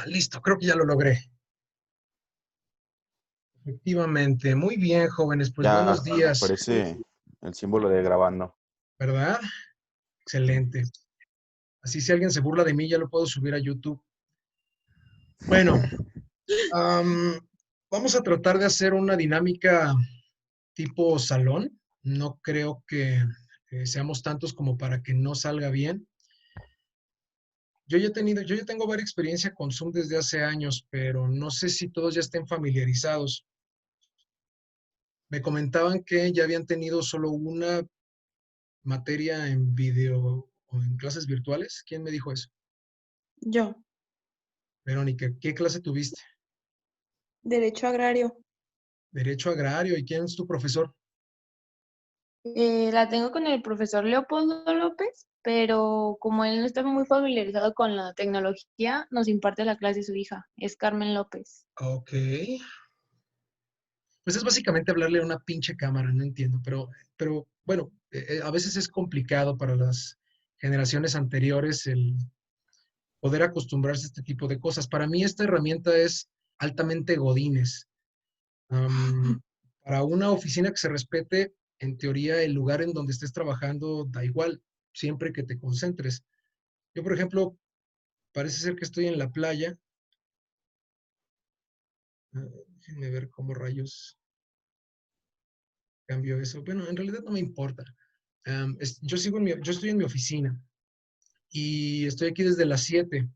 Listo, creo que ya lo logré. Efectivamente, muy bien, jóvenes, pues Ya buenos días, aparece el símbolo de grabando. ¿verdad? Excelente. Así si alguien se burla de mí, ya lo puedo subir a YouTube. Bueno, am, vamos a tratar de hacer una dinámica tipo salón. No creo que seamos tantos como para que no salga bien. Yo ya tengo varias experiencia con Zoom desde hace años, pero no sé si todos ya estén familiarizados. Me comentaban que ya habían tenido solo una materia en video o en clases virtuales. ¿Quién me dijo eso? Yo, Verónica, ¿qué clase tuviste? derecho agrario. Derecho agrario. ¿Y quién es tu profesor? La tengo con el profesor Leopoldo López, pero como él no está muy familiarizado con la tecnología, nos imparte la clase su hija, es Carmen López. Ok. Pues es básicamente hablarle a una pinche cámara, no entiendo, pero bueno, a veces es complicado para las generaciones anteriores el poder acostumbrarse a este tipo de cosas. Para mí esta herramienta es altamente godines. Am, para una oficina que se respete, en teoría el lugar en donde estés trabajando da igual, siempre que te concentres. Yo, por ejemplo, parece ser que estoy en la playa. Déjenme ver cómo rayos cambio eso. Bueno, en realidad no me importa. Yo estoy en mi oficina y estoy aquí desde las 7.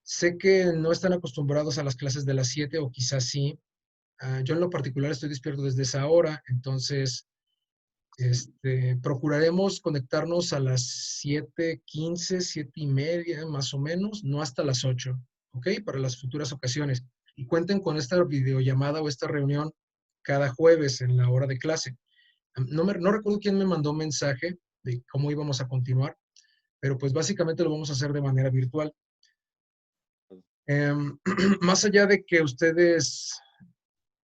Sé que no están acostumbrados a las clases de las 7 o quizás sí. Yo en lo particular estoy despierto desde esa hora, entonces procuraremos conectarnos a las 7:15, 7:30, más o menos, no hasta las 8, ¿ok? Para las futuras ocasiones. Y cuenten con esta videollamada o esta reunión cada jueves en la hora de clase. No recuerdo quién me mandó un mensaje de cómo íbamos a continuar, pero pues básicamente lo vamos a hacer de manera virtual. Más allá de que ustedes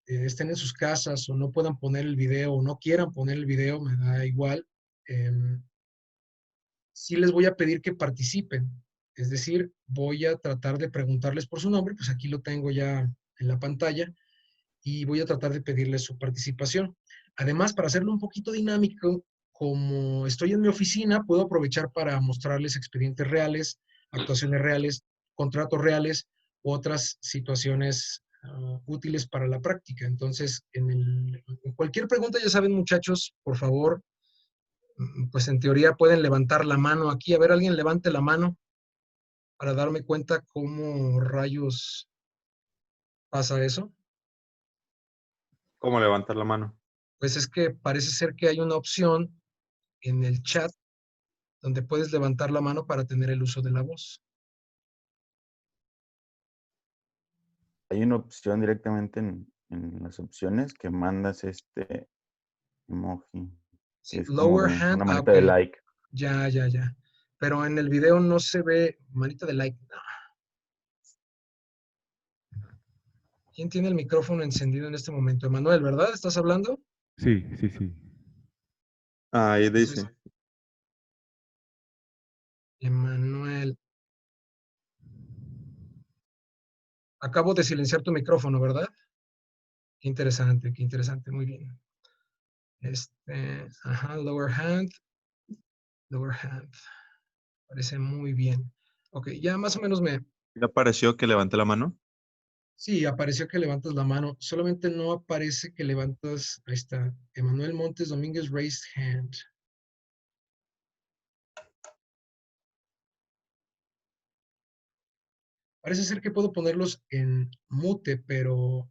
estén en sus casas o no puedan poner el video o no quieran poner el video, me da igual. Sí les voy a pedir que participen. Es decir, voy a tratar de preguntarles por su nombre, pues aquí lo tengo ya en la pantalla, y voy a tratar de pedirles su participación. Además, para hacerlo un poquito dinámico, como estoy en mi oficina, puedo aprovechar para mostrarles expedientes reales, actuaciones reales, contratos reales, u otras situaciones útiles para la práctica. Entonces, en cualquier pregunta, ya saben, muchachos, por favor, pues en teoría pueden levantar la mano aquí. A ver, alguien levante la mano para darme cuenta cómo rayos pasa eso. ¿Cómo levantar la mano? Pues es que parece ser que hay una opción en el chat donde puedes levantar la mano para tener el uso de la voz. Hay una opción directamente en las opciones que mandas este emoji, que Sí, es como lower hand, una manita ok, de like. ya. Pero en el video no se ve manita de like. No. ¿Quién tiene el micrófono encendido en este momento? Emanuel, ¿verdad? ¿Estás hablando? Sí, sí, sí. Ahí Entonces, dice. Emanuel, acabo de silenciar tu micrófono, ¿verdad? Qué interesante, muy bien. Ajá, lower hand. Parece muy bien. Ok, ya más o menos ¿Ya apareció que levanté la mano? sí, apareció que levantas la mano. Solamente no aparece que levantas, ahí está, Emanuel Montes Domínguez raised hand. Parece ser que puedo ponerlos en mute, pero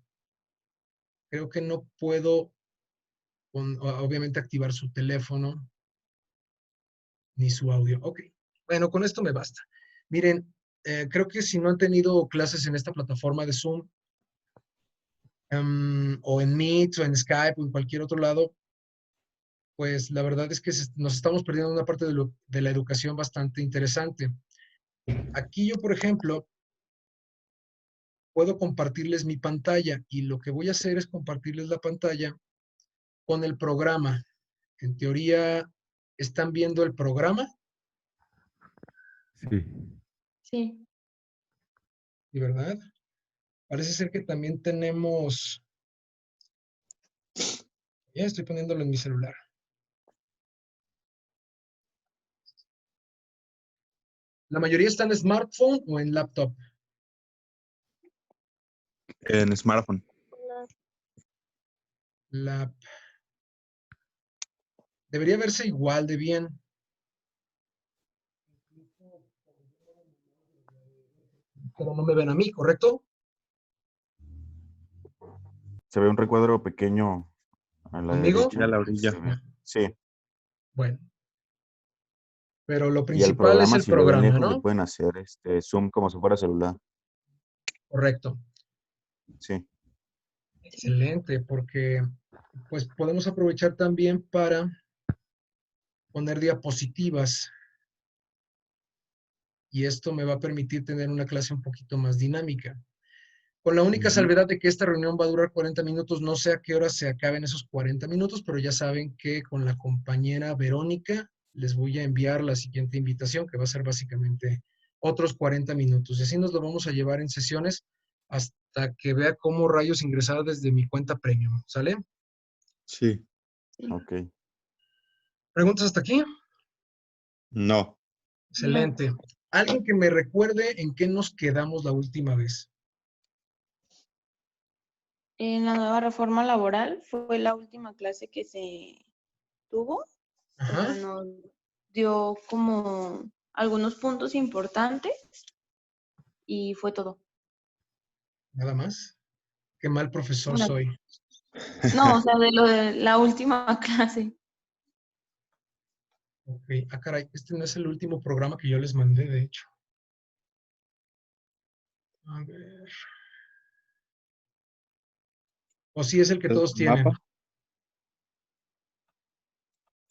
creo que no puedo, obviamente, activar su teléfono ni su audio. Ok, bueno, con esto me basta. Miren, creo que si no han tenido clases en esta plataforma de Zoom, o en Meet, o en Skype, o en cualquier otro lado, pues la verdad es que nos estamos perdiendo una parte de la educación bastante interesante. Aquí yo, por ejemplo, puedo compartirles mi pantalla y lo que voy a hacer es compartirles la pantalla con el programa. En teoría, ¿están viendo el programa? Sí. Sí. ¿sí, verdad? Parece ser que también tenemos... Ya estoy poniéndolo en mi celular. La mayoría está en smartphone o en laptop. En smartphone. Lap. Debería verse igual de bien. Pero no me ven a mí, ¿correcto? Se ve un recuadro pequeño a la ¿Conmigo? Aquí a la orilla. Se ve. Sí. Bueno. Pero lo Y el principal es programa, el si lo ven programa, lejos, le ¿no? pueden hacer zoom como si fuera celular. Correcto. Sí. Excelente, porque pues podemos aprovechar también para poner diapositivas y esto me va a permitir tener una clase un poquito más dinámica. Con la única salvedad de que esta reunión va a durar 40 minutos, no sé a qué hora se acaben esos 40 minutos, pero ya saben que con la compañera Verónica les voy a enviar la siguiente invitación, que va a ser básicamente otros 40 minutos. Y así nos lo vamos a llevar en sesiones hasta que vea cómo rayos ingresar desde mi cuenta premium. ¿Sale? Sí. Ok. ¿Preguntas hasta aquí? No. Excelente. ¿Alguien que me recuerde en qué nos quedamos la última vez? En la nueva reforma laboral fue la última clase que se tuvo. O sea, Ajá, nos dio como algunos puntos importantes y fue todo. nada más. Qué mal profesor No, soy. no, o sea, de lo de la última clase. Ok, ah, caray, este no es el último programa que yo les mandé, de hecho. A ver. O sí es el que ¿El todos tienen. mapa?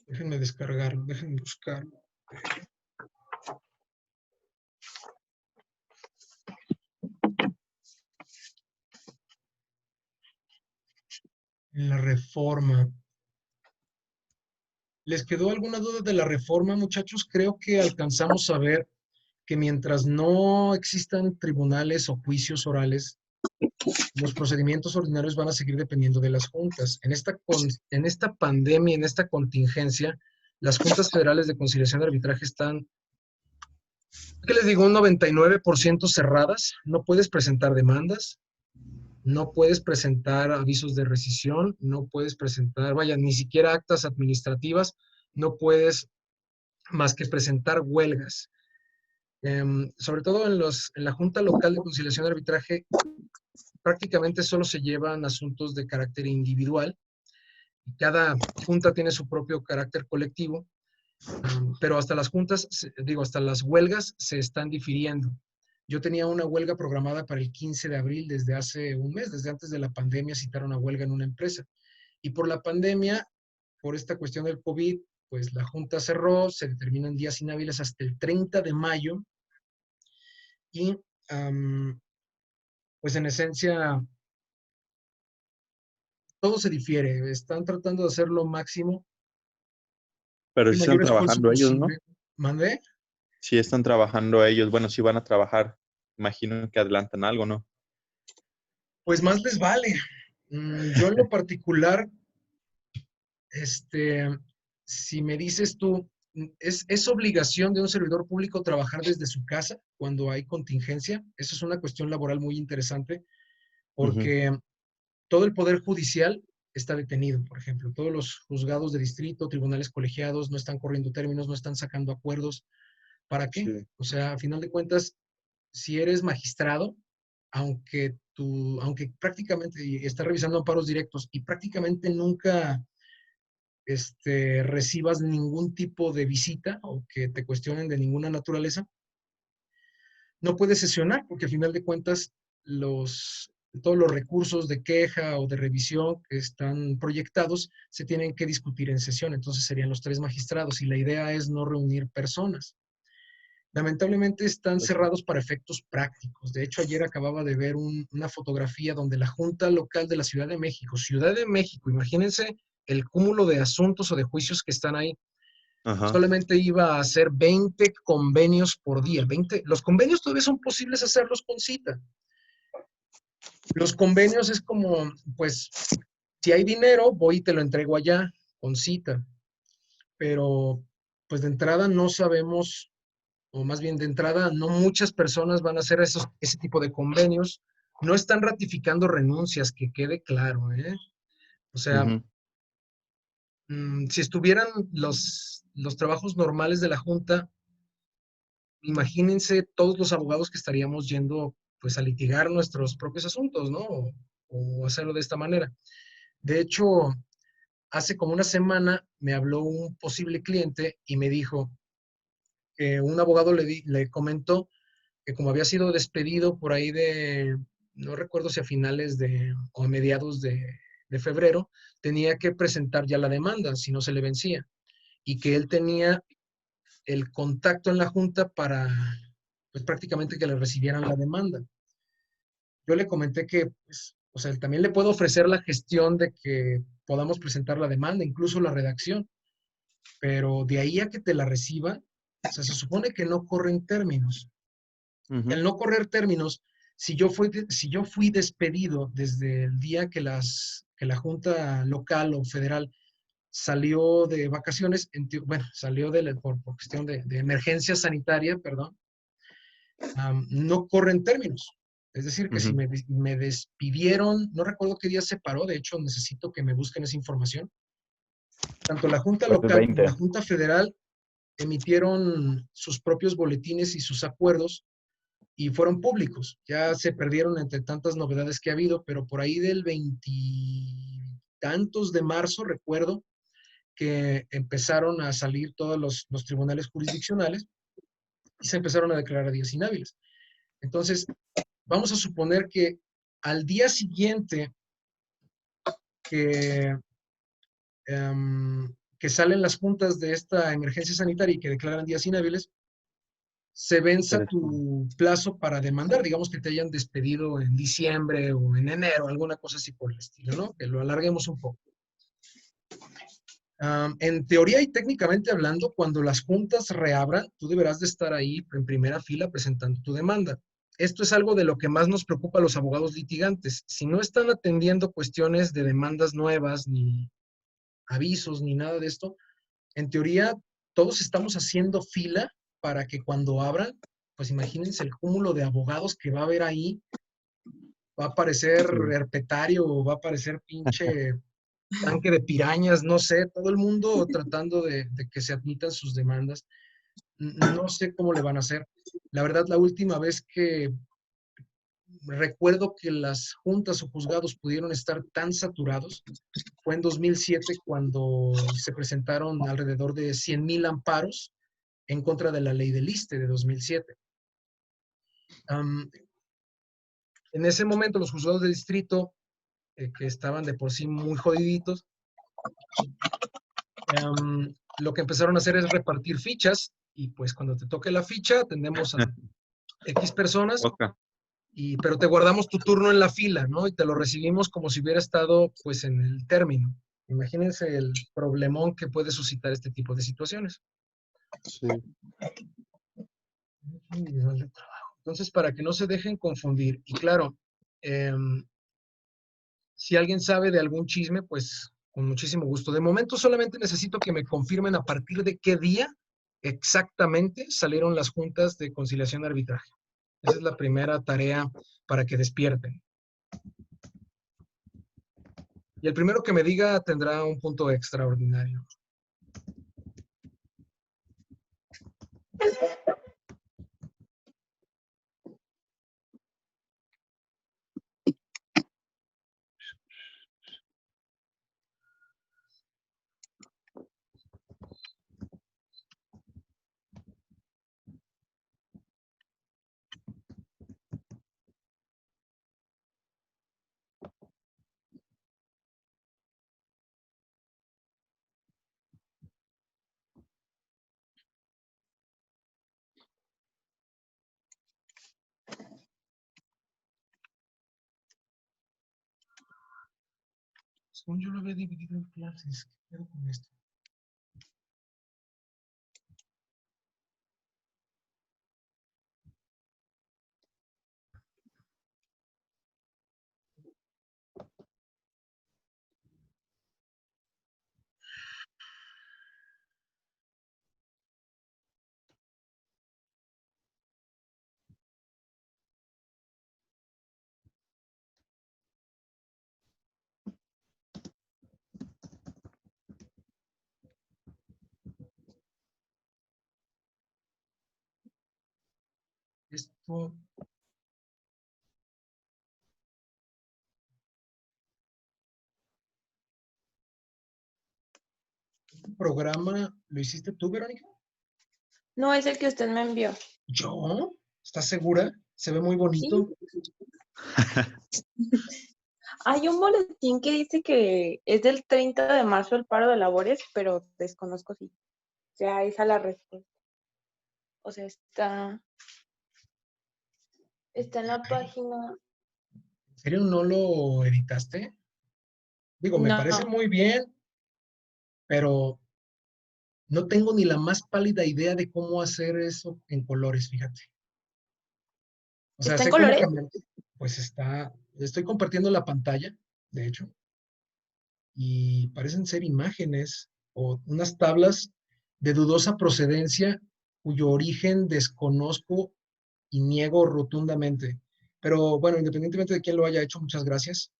Déjenme descargarlo, déjenme buscarlo. En la reforma. ¿Les quedó alguna duda de la reforma, muchachos? Creo que alcanzamos a ver que mientras no existan tribunales o juicios orales, los procedimientos ordinarios van a seguir dependiendo de las juntas. En esta pandemia, en esta contingencia, las juntas federales de conciliación y arbitraje están, ¿qué les digo? Un 99% cerradas. No puedes presentar demandas, no puedes presentar avisos de rescisión, no puedes presentar, vaya, ni siquiera actas administrativas, no puedes más que presentar huelgas. Sobre todo en la Junta Local de Conciliación y Arbitraje, prácticamente solo se llevan asuntos de carácter individual. Cada junta tiene su propio carácter colectivo, pero hasta las juntas, hasta las huelgas se están difiriendo. Yo tenía una huelga programada para el 15 de abril desde hace un mes, desde antes de la pandemia citaron una huelga en una empresa. Y por la pandemia, por esta cuestión del COVID, pues la junta cerró, se determinan días inhábiles hasta el 30 de mayo y pues en esencia todo se difiere, están tratando de hacer lo máximo Pero el sí están mayor esfuerzo trabajando ellos, ¿no? posible. ¿Mandé? Sí están trabajando ellos. Bueno, sí van a trabajar. Imagino que adelantan algo, ¿no? Pues más les vale. Yo en lo particular, si me dices tú, es obligación de un servidor público trabajar desde su casa cuando hay contingencia. Eso es una cuestión laboral muy interesante Ujú. porque todo el poder judicial está detenido, por ejemplo. Todos los juzgados de distrito, tribunales colegiados no están corriendo términos, no están sacando acuerdos. ¿Para qué? Sí. O sea, a final de cuentas, si eres magistrado, aunque prácticamente estás revisando amparos directos y prácticamente nunca recibas ningún tipo de visita o que te cuestionen de ninguna naturaleza, no puedes sesionar porque al final de cuentas todos los recursos de queja o de revisión que están proyectados se tienen que discutir en sesión. Entonces serían los 3 magistrados y la idea es no reunir personas. Lamentablemente están cerrados para efectos prácticos. De hecho, ayer acababa de ver una fotografía donde la Junta Local de la Ciudad de México, imagínense el cúmulo de asuntos o de juicios que están ahí. Ajá. solamente iba a hacer 20 convenios por día. 20, los convenios todavía son posibles hacerlos con cita. Los convenios es como, pues, si hay dinero, voy y te lo entrego allá con cita. Pero, pues de entrada no sabemos, o más bien de entrada, no muchas personas van a hacer ese tipo de convenios. No están ratificando renuncias, que quede claro, ¿eh? O sea, Ujú. si estuvieran los trabajos normales de la Junta, imagínense todos los abogados que estaríamos yendo pues a litigar nuestros propios asuntos, ¿no? O hacerlo de esta manera. De hecho, hace como una semana me habló un posible cliente y me dijo que un abogado le comentó que como había sido despedido por ahí de, no recuerdo si a finales de o a mediados de febrero, tenía que presentar ya la demanda si no se le vencía y que él tenía el contacto en la junta para, pues prácticamente que le recibieran la demanda. Yo le comenté que, pues, o sea, también le puedo ofrecer la gestión de que podamos presentar la demanda, incluso la redacción, pero de ahí a que te la reciba, o sea, se supone que no corren términos. Ujú. El no correr términos, si yo fui despedido desde el día que la Junta local o federal salió de vacaciones, bueno, salió por cuestión de emergencia sanitaria, perdón, no corren términos. Es decir, que si Ujú. me despidieron, no recuerdo qué día se paró, de hecho necesito que me busquen esa información. Tanto la Junta Fue el local como la 20. Junta federal emitieron sus propios boletines y sus acuerdos y fueron públicos. Ya se perdieron entre tantas novedades que ha habido, pero por ahí del veintitantos de marzo, recuerdo que empezaron a salir todos los tribunales jurisdiccionales y se empezaron a declarar días inhábiles. Entonces, vamos a suponer que al día siguiente que, que salen las juntas de esta emergencia sanitaria y que declaran días inhábiles, se Se venza desconoce. tu plazo para demandar, digamos que te hayan despedido en diciembre o en enero, alguna cosa así por el estilo, ¿no? Que lo alarguemos un poco. En teoría y técnicamente hablando, cuando las juntas reabran, tú deberás de estar ahí en primera fila presentando tu demanda. Esto es algo de lo que más nos preocupa a los abogados litigantes. Si no están atendiendo cuestiones de demandas nuevas, ni avisos, ni nada de esto, en teoría todos estamos haciendo fila para que cuando abran, pues imagínense el cúmulo de abogados que va a haber ahí, va a aparecer Sí. herpetario, va a aparecer pinche tanque de pirañas, no sé, todo el mundo tratando de que se admitan sus demandas. No sé cómo le van a hacer. La verdad, la última vez que recuerdo que las juntas o juzgados pudieron estar tan saturados fue en 2007 cuando se presentaron alrededor de 100,000 amparos en contra de la ley del ISSSTE de 2007. En ese momento los juzgados de distrito, que estaban de por sí muy jodiditos, lo que empezaron a hacer es repartir fichas y pues cuando te toque la ficha atendemos a X personas, Toca. pero te guardamos tu turno en la fila, ¿no? Y te lo recibimos como si hubiera estado pues en el término. Imagínense el problemón que puede suscitar este tipo de situaciones. Sí. Entonces, para que no se dejen confundir, y claro, si alguien sabe de algún chisme, pues con muchísimo gusto. De momento solamente necesito que me confirmen a partir de qué día exactamente salieron las juntas de conciliación y arbitraje. Esa es la primera tarea para que despierten. Y el primero que me diga tendrá un punto extraordinario. Según yo lo había dividido en clases. ¿Qué pedo con esto? esto. ¿Este programa lo hiciste tú, Verónica? No es el que usted me envió. ¿Yo? ¿Estás segura? Se ve muy Sí. bonito. Hay un boletín que dice que es del 30 de marzo el paro de labores, pero desconozco si. O sea, esa es la respuesta. O sea, está en la página. ¿En serio no lo editaste? Digo, me parece No, muy bien, pero no tengo ni la más pálida idea de cómo hacer eso en colores, fíjate. O sea, ¿está en sé cómo colores? cambiar. Pues estoy compartiendo la pantalla, de hecho, y parecen ser imágenes o unas tablas de dudosa procedencia cuyo origen desconozco y niego rotundamente. Pero bueno, independientemente de quién lo haya hecho, muchas gracias.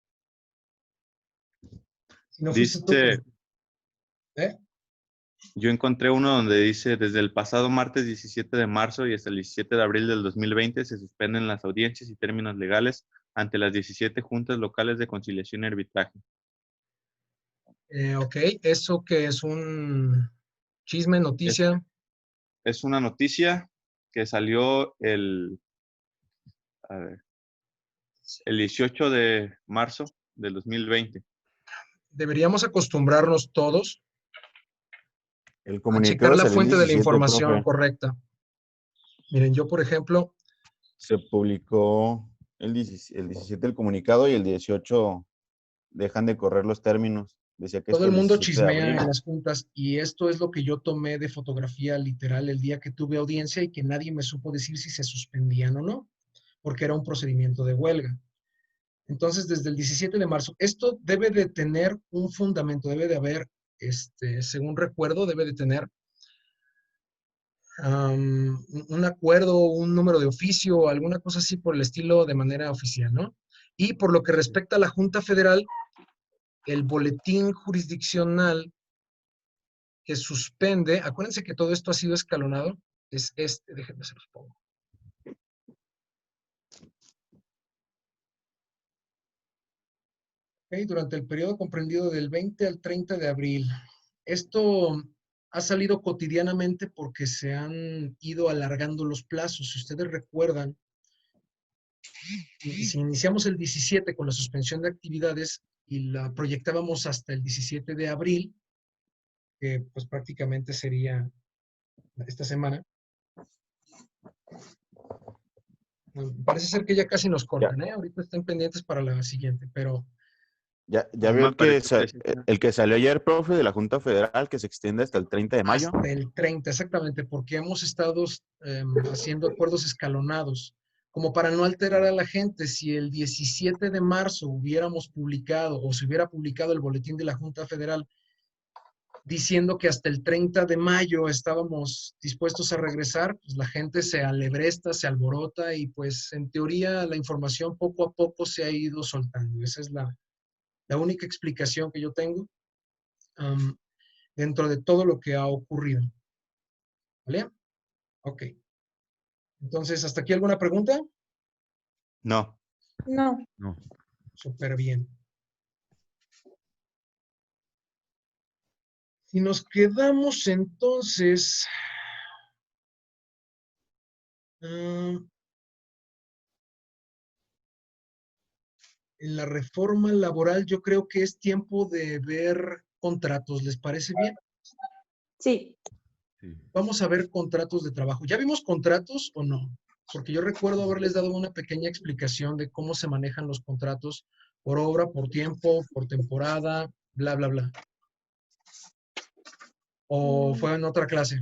Si no fuiste tú, pues, Dice, ¿eh? yo encontré uno donde dice, desde el pasado martes 17 de marzo y hasta el 17 de abril del 2020 se suspenden las audiencias y términos legales ante las 17 juntas locales de conciliación y arbitraje. Ok, eso que es un chisme, Es, noticia. es una noticia que salió a ver, el 18 de marzo del 2020. Deberíamos acostumbrarnos todos El a checar comunicado la salió el fuente de la 17, información profe. correcta. Miren, yo, por ejemplo, Se publicó el 17 el comunicado y el 18 dejan de correr los términos. Decía que todo hasta el el mundo 17 de chismea abril. en las juntas y esto es lo que yo tomé de fotografía literal el día que tuve audiencia y que nadie me supo decir si se suspendían o no, porque era un procedimiento de huelga. Entonces, desde el 17 de marzo, esto debe de tener un fundamento, debe de haber, según recuerdo, debe de tener un acuerdo, un número de oficio, alguna cosa así por el estilo de manera oficial, ¿no? Y por lo que respecta a la Junta Federal, el boletín jurisdiccional que suspende, acuérdense que todo esto ha sido escalonado, es déjenme se los pongo. Okay, durante el periodo comprendido del 20 al 30 de abril. Esto ha salido cotidianamente porque se han ido alargando los plazos. Si ustedes recuerdan, si iniciamos el 17 con la suspensión de actividades y la proyectábamos hasta el 17 de abril, que pues prácticamente sería esta semana, parece ser que ya casi nos Ya, cortan, ¿eh? Ahorita están pendientes para la siguiente, pero ya No vio me parece que sí. el que salió ayer, profe, de la Junta Federal, que se extiende hasta el 30 de mayo. hasta el 30, exactamente, porque hemos estado haciendo acuerdos escalonados, como para no alterar a la gente. Si el 17 de marzo hubiéramos publicado o se hubiera publicado el boletín de la Junta Federal diciendo que hasta el 30 de mayo estábamos dispuestos a regresar, pues la gente se alebresta, se alborota y pues en teoría la información poco a poco se ha ido soltando. Esa es la única explicación que yo tengo dentro de todo lo que ha ocurrido. ¿Vale? Ok. Entonces, ¿hasta aquí alguna pregunta? No. no. No. Súper bien. Si nos quedamos entonces en la reforma laboral, yo creo que es tiempo de ver contratos. ¿Les parece bien? Sí, Vamos a ver contratos de trabajo. ¿Ya vimos contratos o no? Porque yo recuerdo haberles dado una pequeña explicación de cómo se manejan los contratos por obra, por tiempo, por temporada, bla, bla, bla. ¿O fue en otra clase?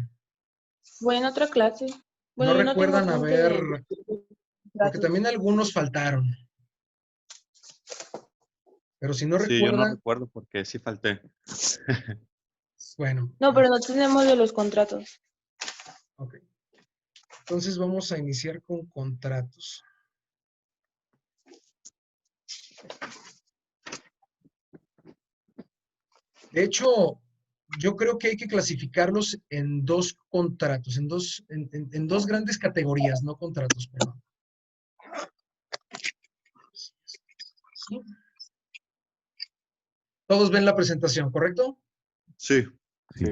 fue en otra clase. No Bueno, yo no tengo recuerdan apunte haber, de porque datos. también algunos faltaron, pero si no Sí, yo no recuerdan, recuerdo porque sí falté. bueno, No, pero no tenemos de los contratos. ok. Entonces vamos a iniciar con contratos. De hecho, yo creo que hay que clasificarlos en dos contratos, en dos grandes categorías, no contratos, perdón. ¿Sí? Todos ven la presentación, ¿correcto? Sí. Sí.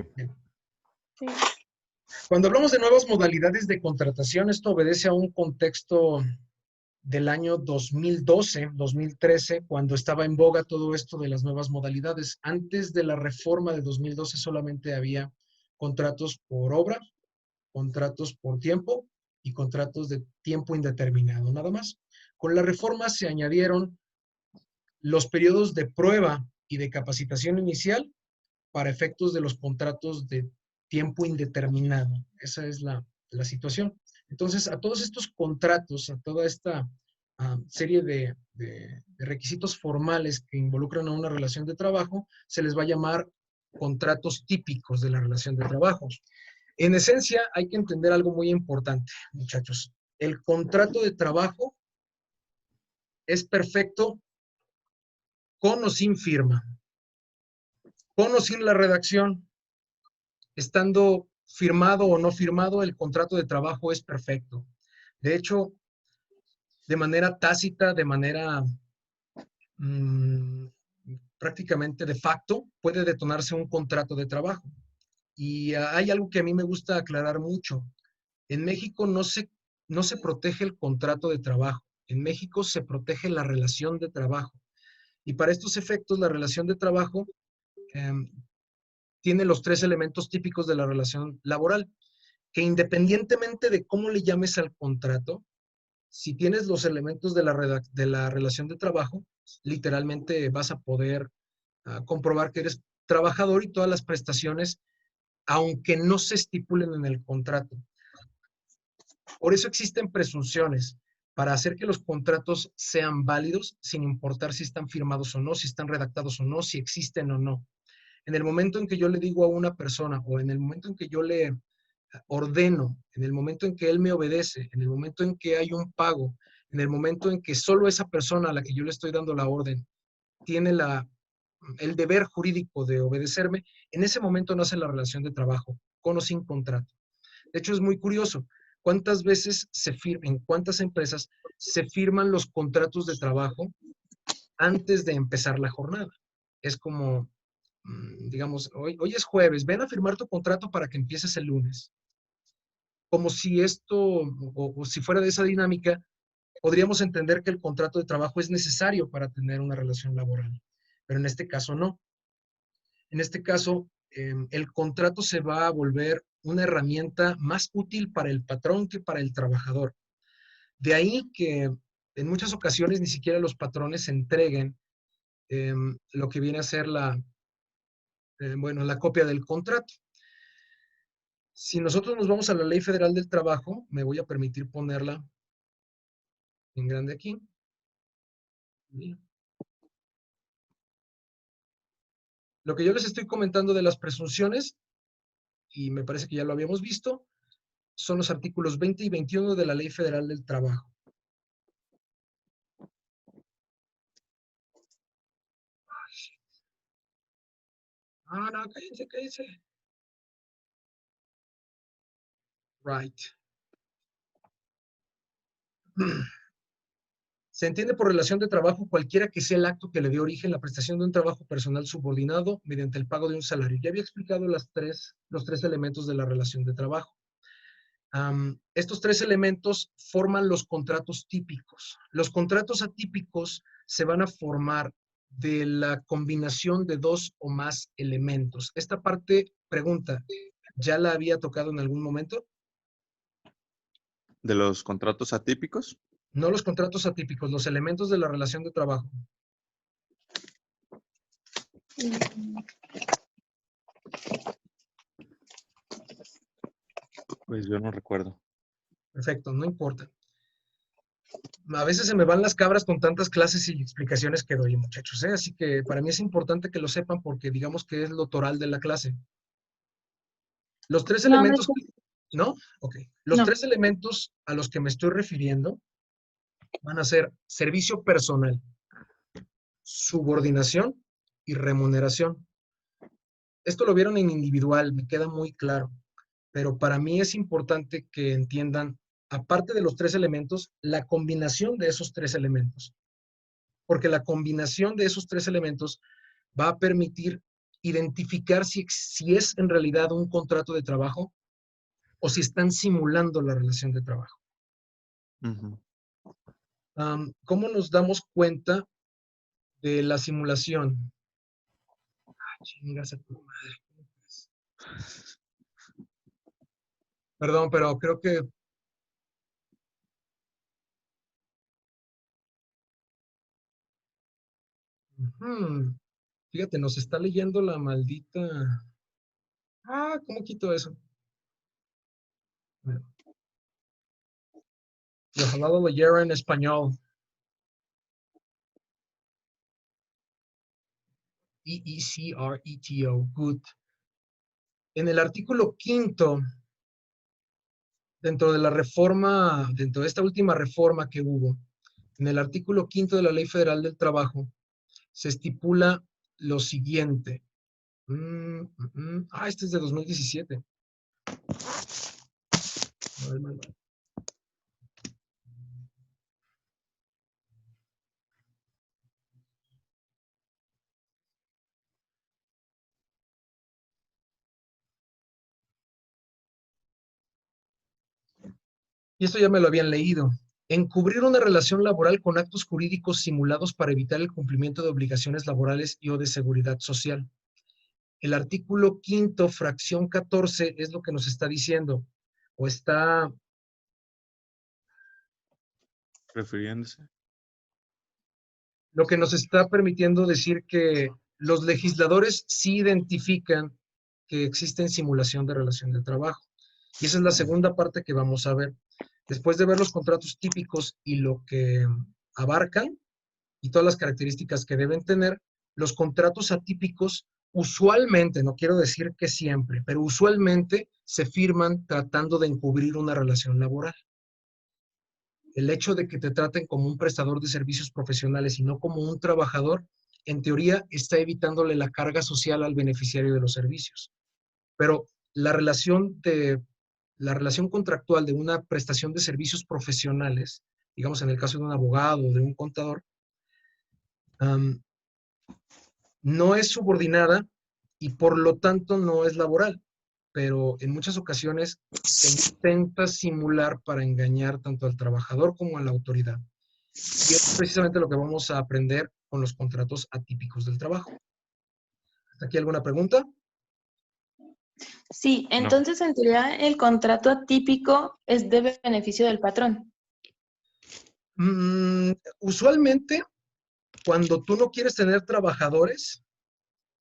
Sí. Cuando hablamos de nuevas modalidades de contratación, esto obedece a un contexto del año 2012, 2013, cuando estaba en boga todo esto de las nuevas modalidades. Antes de la reforma de 2012 solamente había contratos por obra, contratos por tiempo y contratos de tiempo indeterminado, nada más. Con la reforma se añadieron los periodos de prueba y de capacitación inicial para efectos de los contratos de tiempo indeterminado. Esa es la situación. Entonces, a todos estos contratos, a toda esta serie de requisitos formales que involucran a una relación de trabajo, se les va a llamar contratos típicos de la relación de trabajo. En esencia, hay que entender algo muy importante, muchachos. El contrato de trabajo es perfecto con o sin firma, con o sin la redacción, estando firmado o no firmado, el contrato de trabajo es perfecto. De hecho, de manera tácita, de manera prácticamente de facto, puede detonarse un contrato de trabajo. Y hay algo que a mí me gusta aclarar mucho. En México no se protege el contrato de trabajo. En México se protege la relación de trabajo. Y para estos efectos, la relación de trabajo tiene los tres elementos típicos de la relación laboral, que independientemente de cómo le llames al contrato, si tienes los elementos de la relación de trabajo, literalmente vas a poder comprobar que eres trabajador y todas las prestaciones, aunque no se estipulen en el contrato. Por eso existen presunciones, para hacer que los contratos sean válidos, sin importar si están firmados o no, si están redactados o no, si existen o no. En el momento en que yo le digo a una persona, o en el momento en que yo le ordeno, en el momento en que él me obedece, en el momento en que hay un pago, en el momento en que solo esa persona a la que yo le estoy dando la orden tiene el deber jurídico de obedecerme, en ese momento nace la relación de trabajo, con o sin contrato. De hecho, es muy curioso. ¿Cuántas veces en cuántas empresas se firman los contratos de trabajo antes de empezar la jornada? Es como, digamos, hoy es jueves, ven a firmar tu contrato para que empieces el lunes. Como si esto, o si fuera de esa dinámica, podríamos entender que el contrato de trabajo es necesario para tener una relación laboral. Pero en este caso no. En este caso, el contrato se va a volver una herramienta más útil para el patrón que para el trabajador. De ahí que en muchas ocasiones ni siquiera los patrones entreguen lo que viene a ser la copia del contrato. Si nosotros nos vamos a la Ley Federal del Trabajo, me voy a permitir ponerla en grande aquí. Lo que yo les estoy comentando de las presunciones, y me parece que ya lo habíamos visto, son los artículos 20 y 21 de la Ley Federal del Trabajo. No, cállense. Right. Se entiende por relación de trabajo cualquiera que sea el acto que le dé origen a la prestación de un trabajo personal subordinado mediante el pago de un salario. Ya había explicado los tres elementos de la relación de trabajo. Estos tres elementos forman los contratos típicos. Los contratos atípicos se van a formar de la combinación de dos o más elementos. Esta parte, pregunta, ¿ya la había tocado en algún momento? ¿De los contratos atípicos? No los contratos atípicos, los elementos de la relación de trabajo. Pues yo no recuerdo. Perfecto, no importa. A veces se me van las cabras con tantas clases y explicaciones que doy, muchachos, ¿eh? Así que para mí es importante que lo sepan porque digamos que es lo toral de la clase. Los tres No, elementos... ¿No? Ok. Los No. tres elementos a los que me estoy refiriendo van a ser servicio personal, subordinación y remuneración. Esto lo vieron en individual, me queda muy claro, pero para mí es importante que entiendan, aparte de los tres elementos, la combinación de esos tres elementos. porque la combinación de esos tres elementos va a permitir identificar si es en realidad un contrato de trabajo o si están simulando la relación de trabajo. Ujú. ¿Cómo nos damos cuenta de la simulación? Chingas a tu madre. Perdón, pero creo que... Ujú. Fíjate, nos está leyendo la maldita... ¿cómo quito eso? Bueno, y ojalá lo leyera en español. E-E-C-R-E-T-O, good. En el artículo 5, dentro de la reforma, dentro de esta última reforma que hubo, en el artículo 5 de la Ley Federal del Trabajo, se estipula lo siguiente. Este es de 2017. Mal. Y esto ya me lo habían leído. Encubrir una relación laboral con actos jurídicos simulados para evitar el cumplimiento de obligaciones laborales y o de seguridad social. El artículo 5, fracción 14, es lo que nos está diciendo, o está... Refiriéndose. Lo que nos está permitiendo decir que los legisladores sí identifican que existen simulación de relación de trabajo. Y esa es la segunda parte que vamos a ver. Después de ver los contratos típicos y lo que abarcan y todas las características que deben tener, los contratos atípicos usualmente, no quiero decir que siempre, pero usualmente se firman tratando de encubrir una relación laboral. El hecho de que te traten como un prestador de servicios profesionales y no como un trabajador, en teoría está evitándole la carga social al beneficiario de los servicios. Pero la relación contractual de una prestación de servicios profesionales, digamos en el caso de un abogado o de un contador, no es subordinada y por lo tanto no es laboral, pero en muchas ocasiones se intenta simular para engañar tanto al trabajador como a la autoridad. Y es precisamente lo que vamos a aprender con los contratos atípicos del trabajo. ¿Hasta aquí alguna pregunta? Sí, entonces en teoría el contrato atípico es de beneficio del patrón. Usualmente, cuando tú no quieres tener trabajadores,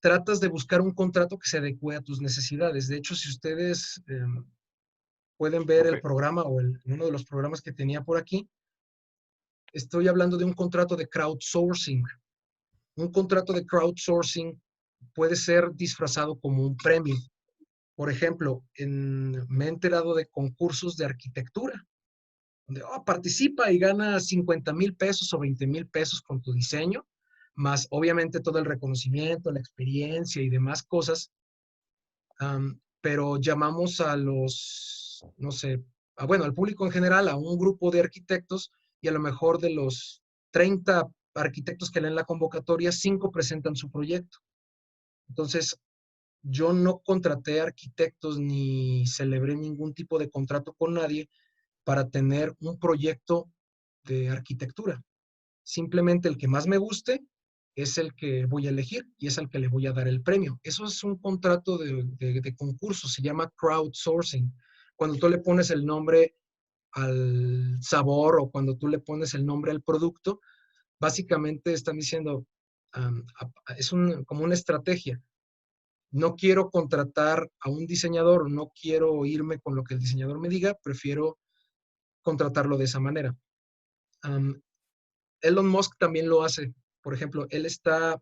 tratas de buscar un contrato que se adecue a tus necesidades. De hecho, si ustedes pueden ver el programa o uno de los programas que tenía por aquí, estoy hablando de un contrato de crowdsourcing. Un contrato de crowdsourcing puede ser disfrazado como un premio. Por ejemplo, me he enterado de concursos de arquitectura, donde participa y gana 50,000 pesos o 20,000 pesos con tu diseño, más obviamente todo el reconocimiento, la experiencia y demás cosas. Pero llamamos a los, no sé, al público en general, a un grupo de arquitectos, y a lo mejor de los 30 arquitectos que leen la convocatoria, 5 presentan su proyecto. Entonces, yo no contraté arquitectos ni celebré ningún tipo de contrato con nadie para tener un proyecto de arquitectura. Simplemente el que más me guste es el que voy a elegir y es al que le voy a dar el premio. Eso es un contrato de concurso, se llama crowdsourcing. Cuando tú le pones el nombre al sabor o cuando tú le pones el nombre al producto, básicamente están diciendo, es como una estrategia. No quiero contratar a un diseñador, no quiero irme con lo que el diseñador me diga, prefiero contratarlo de esa manera. Elon Musk también lo hace. Por ejemplo, él está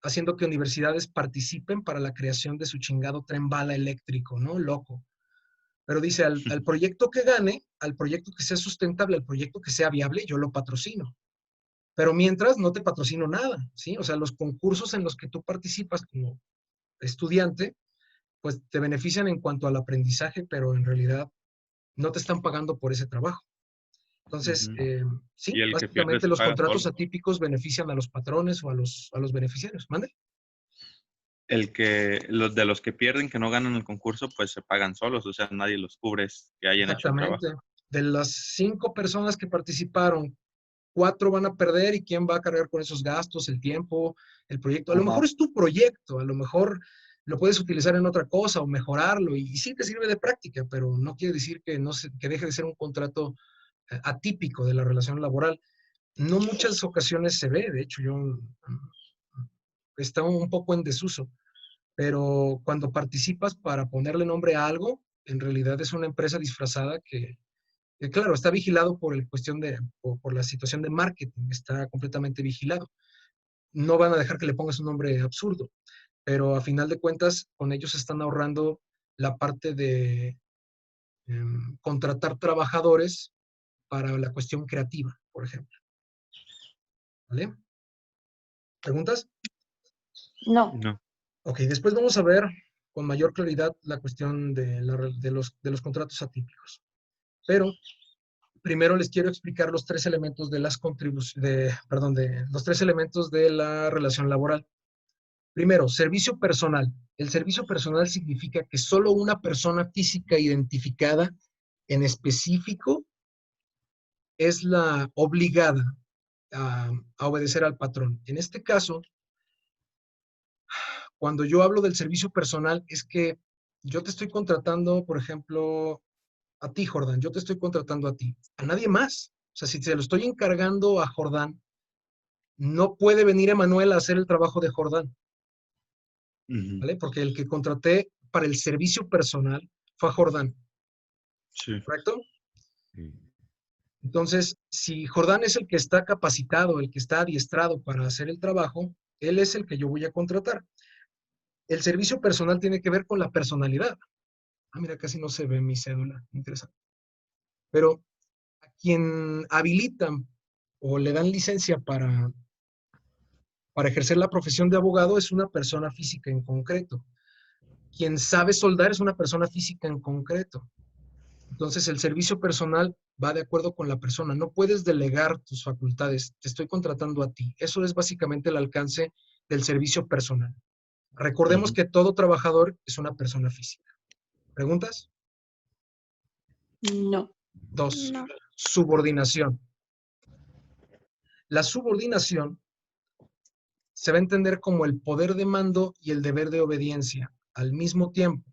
haciendo que universidades participen para la creación de su chingado tren bala eléctrico, ¿no? Loco. Pero dice, al proyecto que gane, al proyecto que sea sustentable, al proyecto que sea viable, yo lo patrocino. Pero mientras, no te patrocino nada, ¿sí? O sea, los concursos en los que tú participas como estudiante, pues te benefician en cuanto al aprendizaje, pero en realidad no te están pagando por ese trabajo. Entonces, Ujú. sí, Y el que pierde básicamente se los paga contratos solo. atípicos benefician a los patrones o a los beneficiarios. ¿Mande? Los que pierden, que no ganan el concurso, pues se pagan solos, o sea, nadie los cubre que hayan hecho el trabajo. Exactamente. De las 5 personas que participaron, 4 van a perder y quién va a cargar con esos gastos, el tiempo, el proyecto. A lo mejor Ajá. es tu proyecto, a lo mejor lo puedes utilizar en otra cosa o mejorarlo y sí te sirve de práctica, pero no quiere decir que, que deje de ser un contrato atípico de la relación laboral. No muchas ocasiones se ve, de hecho yo está un poco en desuso, pero cuando participas para ponerle nombre a algo, en realidad es una empresa disfrazada que claro, está vigilado por el cuestión por la situación de marketing, está completamente vigilado. No van a dejar que le pongas un nombre absurdo, pero a final de cuentas, con ellos están ahorrando la parte de contratar trabajadores para la cuestión creativa, por ejemplo. ¿Vale? ¿Preguntas? No. No. Ok, después vamos a ver con mayor claridad la cuestión de los contratos atípicos. Pero primero les quiero explicar los 3 elementos de las de los 3 elementos de la relación laboral. Primero, servicio personal. El servicio personal significa que solo una persona física identificada en específico es la obligada a obedecer al patrón. En este caso, cuando yo hablo del servicio personal, es que yo te estoy contratando, por ejemplo, a ti, Jordán, yo te estoy contratando a ti, a nadie más. O sea, si se lo estoy encargando a Jordán, no puede venir Emanuel a hacer el trabajo de Jordán, Ujú. ¿vale? Porque el que contraté para el servicio personal fue a Jordán, Sí. ¿correcto? Entonces, si Jordán es el que está capacitado, el que está adiestrado para hacer el trabajo, él es el que yo voy a contratar. El servicio personal tiene que ver con la personalidad. Ah, mira, casi no se ve mi cédula. Interesante. Pero a quien habilitan o le dan licencia para ejercer la profesión de abogado es una persona física en concreto. Quien sabe soldar es una persona física en concreto. Entonces, el servicio personal va de acuerdo con la persona. No puedes delegar tus facultades. Te estoy contratando a ti. Eso es básicamente el alcance del servicio personal. Recordemos Ujú. que todo trabajador es una persona física. ¿Preguntas? No. 2. No. Subordinación. La subordinación se va a entender como el poder de mando y el deber de obediencia al mismo tiempo.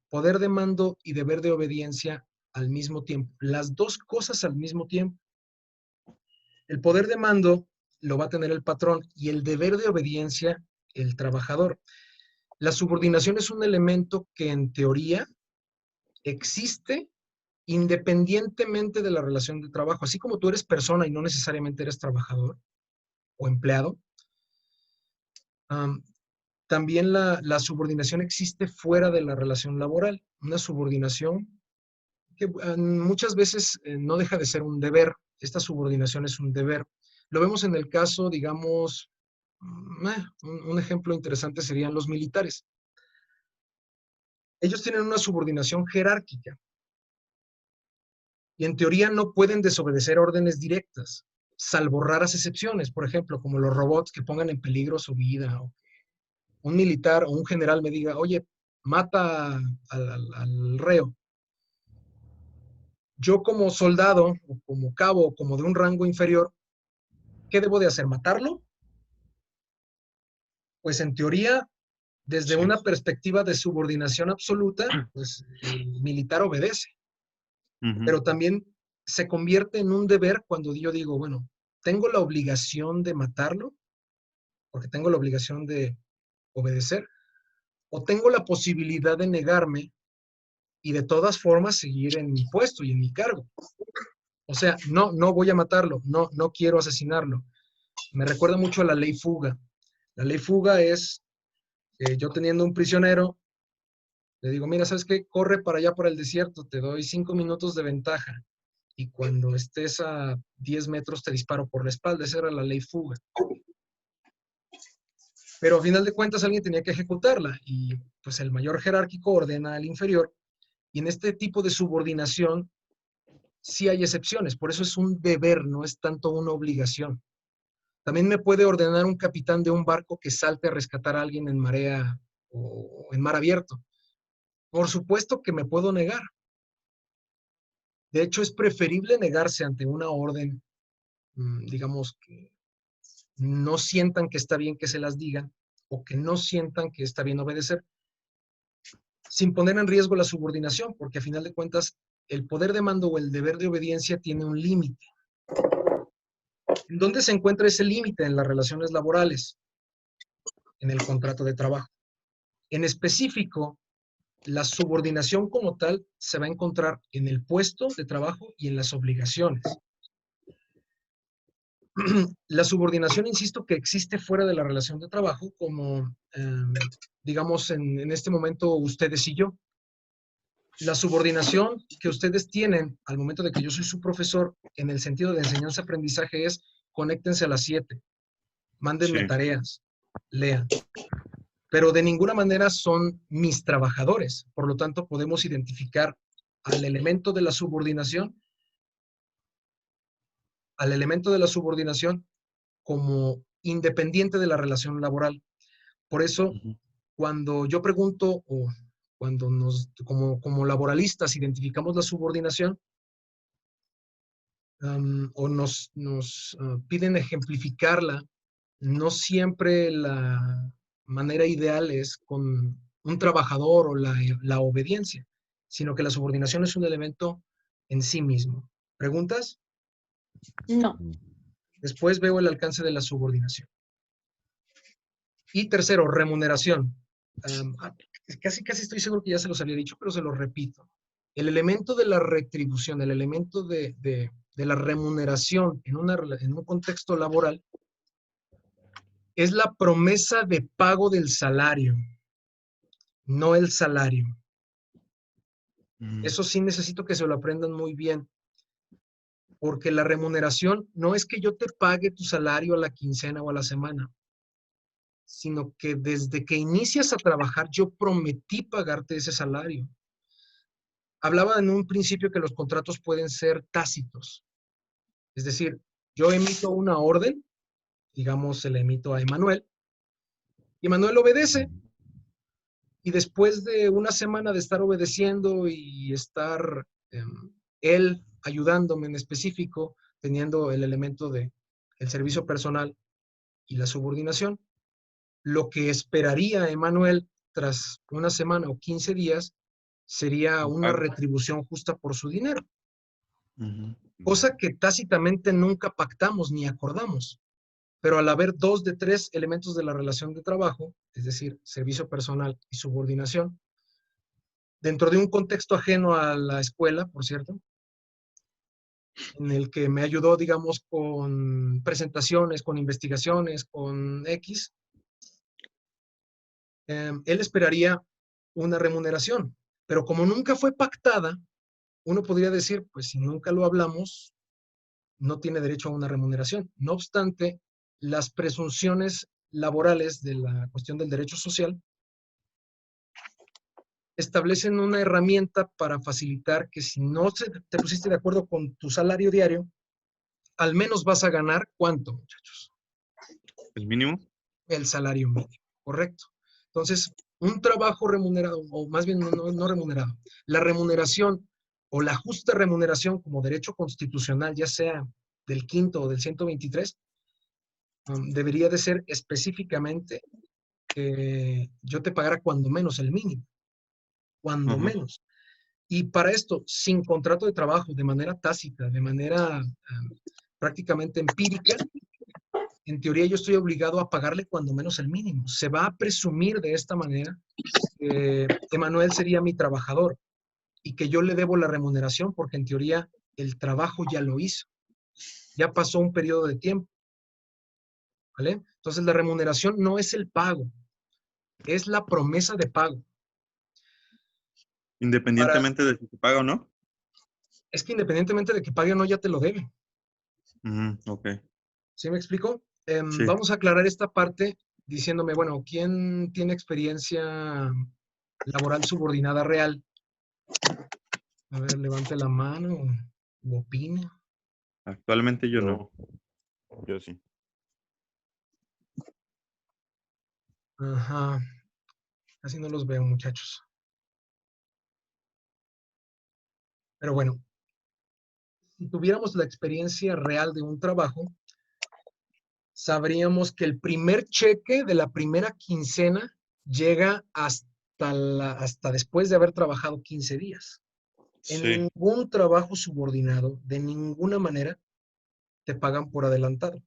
Poder de mando y deber de obediencia al mismo tiempo. Las dos cosas al mismo tiempo. El poder de mando lo va a tener el patrón y el deber de obediencia el trabajador. La subordinación es un elemento que en teoría existe independientemente de la relación de trabajo. Así como tú eres persona y no necesariamente eres trabajador o empleado, también la subordinación existe fuera de la relación laboral. Una subordinación que muchas veces no deja de ser un deber. Esta subordinación es un deber. Lo vemos en el caso, digamos, un ejemplo interesante serían los militares. Ellos tienen una subordinación jerárquica y en teoría no pueden desobedecer órdenes directas, salvo raras excepciones, por ejemplo, como los robots que pongan en peligro su vida, o un militar o un general me diga, oye, mata al reo. Yo como soldado, o como cabo, o como de un rango inferior, ¿qué debo de hacer? ¿Matarlo? Pues en teoría, desde Sí. una perspectiva de subordinación absoluta, pues el militar obedece, Ujú. pero también se convierte en un deber cuando yo digo, bueno, tengo la obligación de matarlo, porque tengo la obligación de obedecer, o tengo la posibilidad de negarme y de todas formas seguir en mi puesto y en mi cargo. O sea, no voy a matarlo, no quiero asesinarlo. Me recuerda mucho a la ley fuga. La ley fuga es yo teniendo un prisionero, le digo, mira, ¿sabes qué? Corre para allá por el desierto, te doy 5 minutos de ventaja. Y cuando estés a 10 metros te disparo por la espalda. Esa era la ley fuga. Pero a final de cuentas alguien tenía que ejecutarla y pues el mayor jerárquico ordena al inferior. Y en este tipo de subordinación sí hay excepciones, por eso es un deber, no es tanto una obligación. También me puede ordenar un capitán de un barco que salte a rescatar a alguien en marea o en mar abierto. Por supuesto que me puedo negar. De hecho, es preferible negarse ante una orden, digamos, que no sientan que está bien que se las digan o que no sientan que está bien obedecer, sin poner en riesgo la subordinación, porque a final de cuentas el poder de mando o el deber de obediencia tiene un límite. ¿En dónde se encuentra ese límite? En las relaciones laborales, en el contrato de trabajo. En específico, la subordinación como tal se va a encontrar en el puesto de trabajo y en las obligaciones. La subordinación, insisto, que existe fuera de la relación de trabajo, como, digamos, en este momento ustedes y yo. La subordinación que ustedes tienen al momento de que yo soy su profesor, en el sentido de enseñanza-aprendizaje, es conéctense a las 7, mándenme Sí. tareas, lean. Pero de ninguna manera son mis trabajadores. Por lo tanto, podemos identificar al elemento de la subordinación como independiente de la relación laboral. Por eso, Ujú. cuando yo pregunto o cuando como laboralistas identificamos la subordinación, o nos piden ejemplificarla, no siempre la manera ideal es con un trabajador o la obediencia, sino que la subordinación es un elemento en sí mismo. ¿Preguntas? No. Después veo el alcance de la subordinación. Y tercero, remuneración. Casi estoy seguro que ya se los había dicho, pero se los repito. El elemento de la retribución, el elemento de la remuneración en un contexto laboral es la promesa de pago del salario, no el salario. Ujú. Eso sí necesito que se lo aprendan muy bien, porque la remuneración no es que yo te pague tu salario a la quincena o a la semana, sino que desde que inicias a trabajar yo prometí pagarte ese salario. Hablaba en un principio que los contratos pueden ser tácitos, es decir, yo emito una orden, digamos, se la emito a Emanuel, y Emanuel obedece, y después de una semana de estar obedeciendo y estar él ayudándome en específico, teniendo el elemento de el servicio personal y la subordinación, lo que esperaría Emanuel tras una semana o 15 días sería una Pago. retribución justa por su dinero, Ujú. cosa que tácitamente nunca pactamos ni acordamos. Pero al haber 2 de 3 elementos de la relación de trabajo, es decir, servicio personal y subordinación, dentro de un contexto ajeno a la escuela, por cierto, en el que me ayudó, digamos, con presentaciones, con investigaciones, con X, él esperaría una remuneración. Pero como nunca fue pactada, uno podría decir, pues si nunca lo hablamos, no tiene derecho a una remuneración. No obstante, las presunciones laborales de la cuestión del derecho social establecen una herramienta para facilitar que si no te pusiste de acuerdo con tu salario diario, al menos vas a ganar, ¿cuánto, muchachos? ¿El mínimo? El salario mínimo, correcto. Entonces, un trabajo remunerado, o más bien no remunerado, la remuneración o la justa remuneración como derecho constitucional, ya sea del quinto o del 123, debería de ser específicamente que yo te pagara cuando menos el mínimo, cuando Ajá. menos. Y para esto, sin contrato de trabajo, de manera tácita, de manera prácticamente empírica, en teoría yo estoy obligado a pagarle cuando menos el mínimo. Se va a presumir de esta manera que Emanuel sería mi trabajador y que yo le debo la remuneración porque en teoría el trabajo ya lo hizo. Ya pasó un periodo de tiempo, ¿vale? Entonces la remuneración no es el pago, es la promesa de pago. Para, Independientemente de si se paga o no. es que independientemente de que pague o no, ya te lo debe. Ok. ¿Sí me explico? Sí. Vamos a aclarar esta parte diciéndome, bueno, ¿quién tiene experiencia laboral subordinada real? A ver, levante la mano. u opine. Actualmente yo no. Yo sí. Ajá. Así no los veo, muchachos. Pero bueno, si tuviéramos la experiencia real de un trabajo, sabríamos que el primer cheque de la primera quincena llega hasta después de haber trabajado 15 días. En Sí. ningún trabajo subordinado, de ninguna manera, te pagan por adelantado.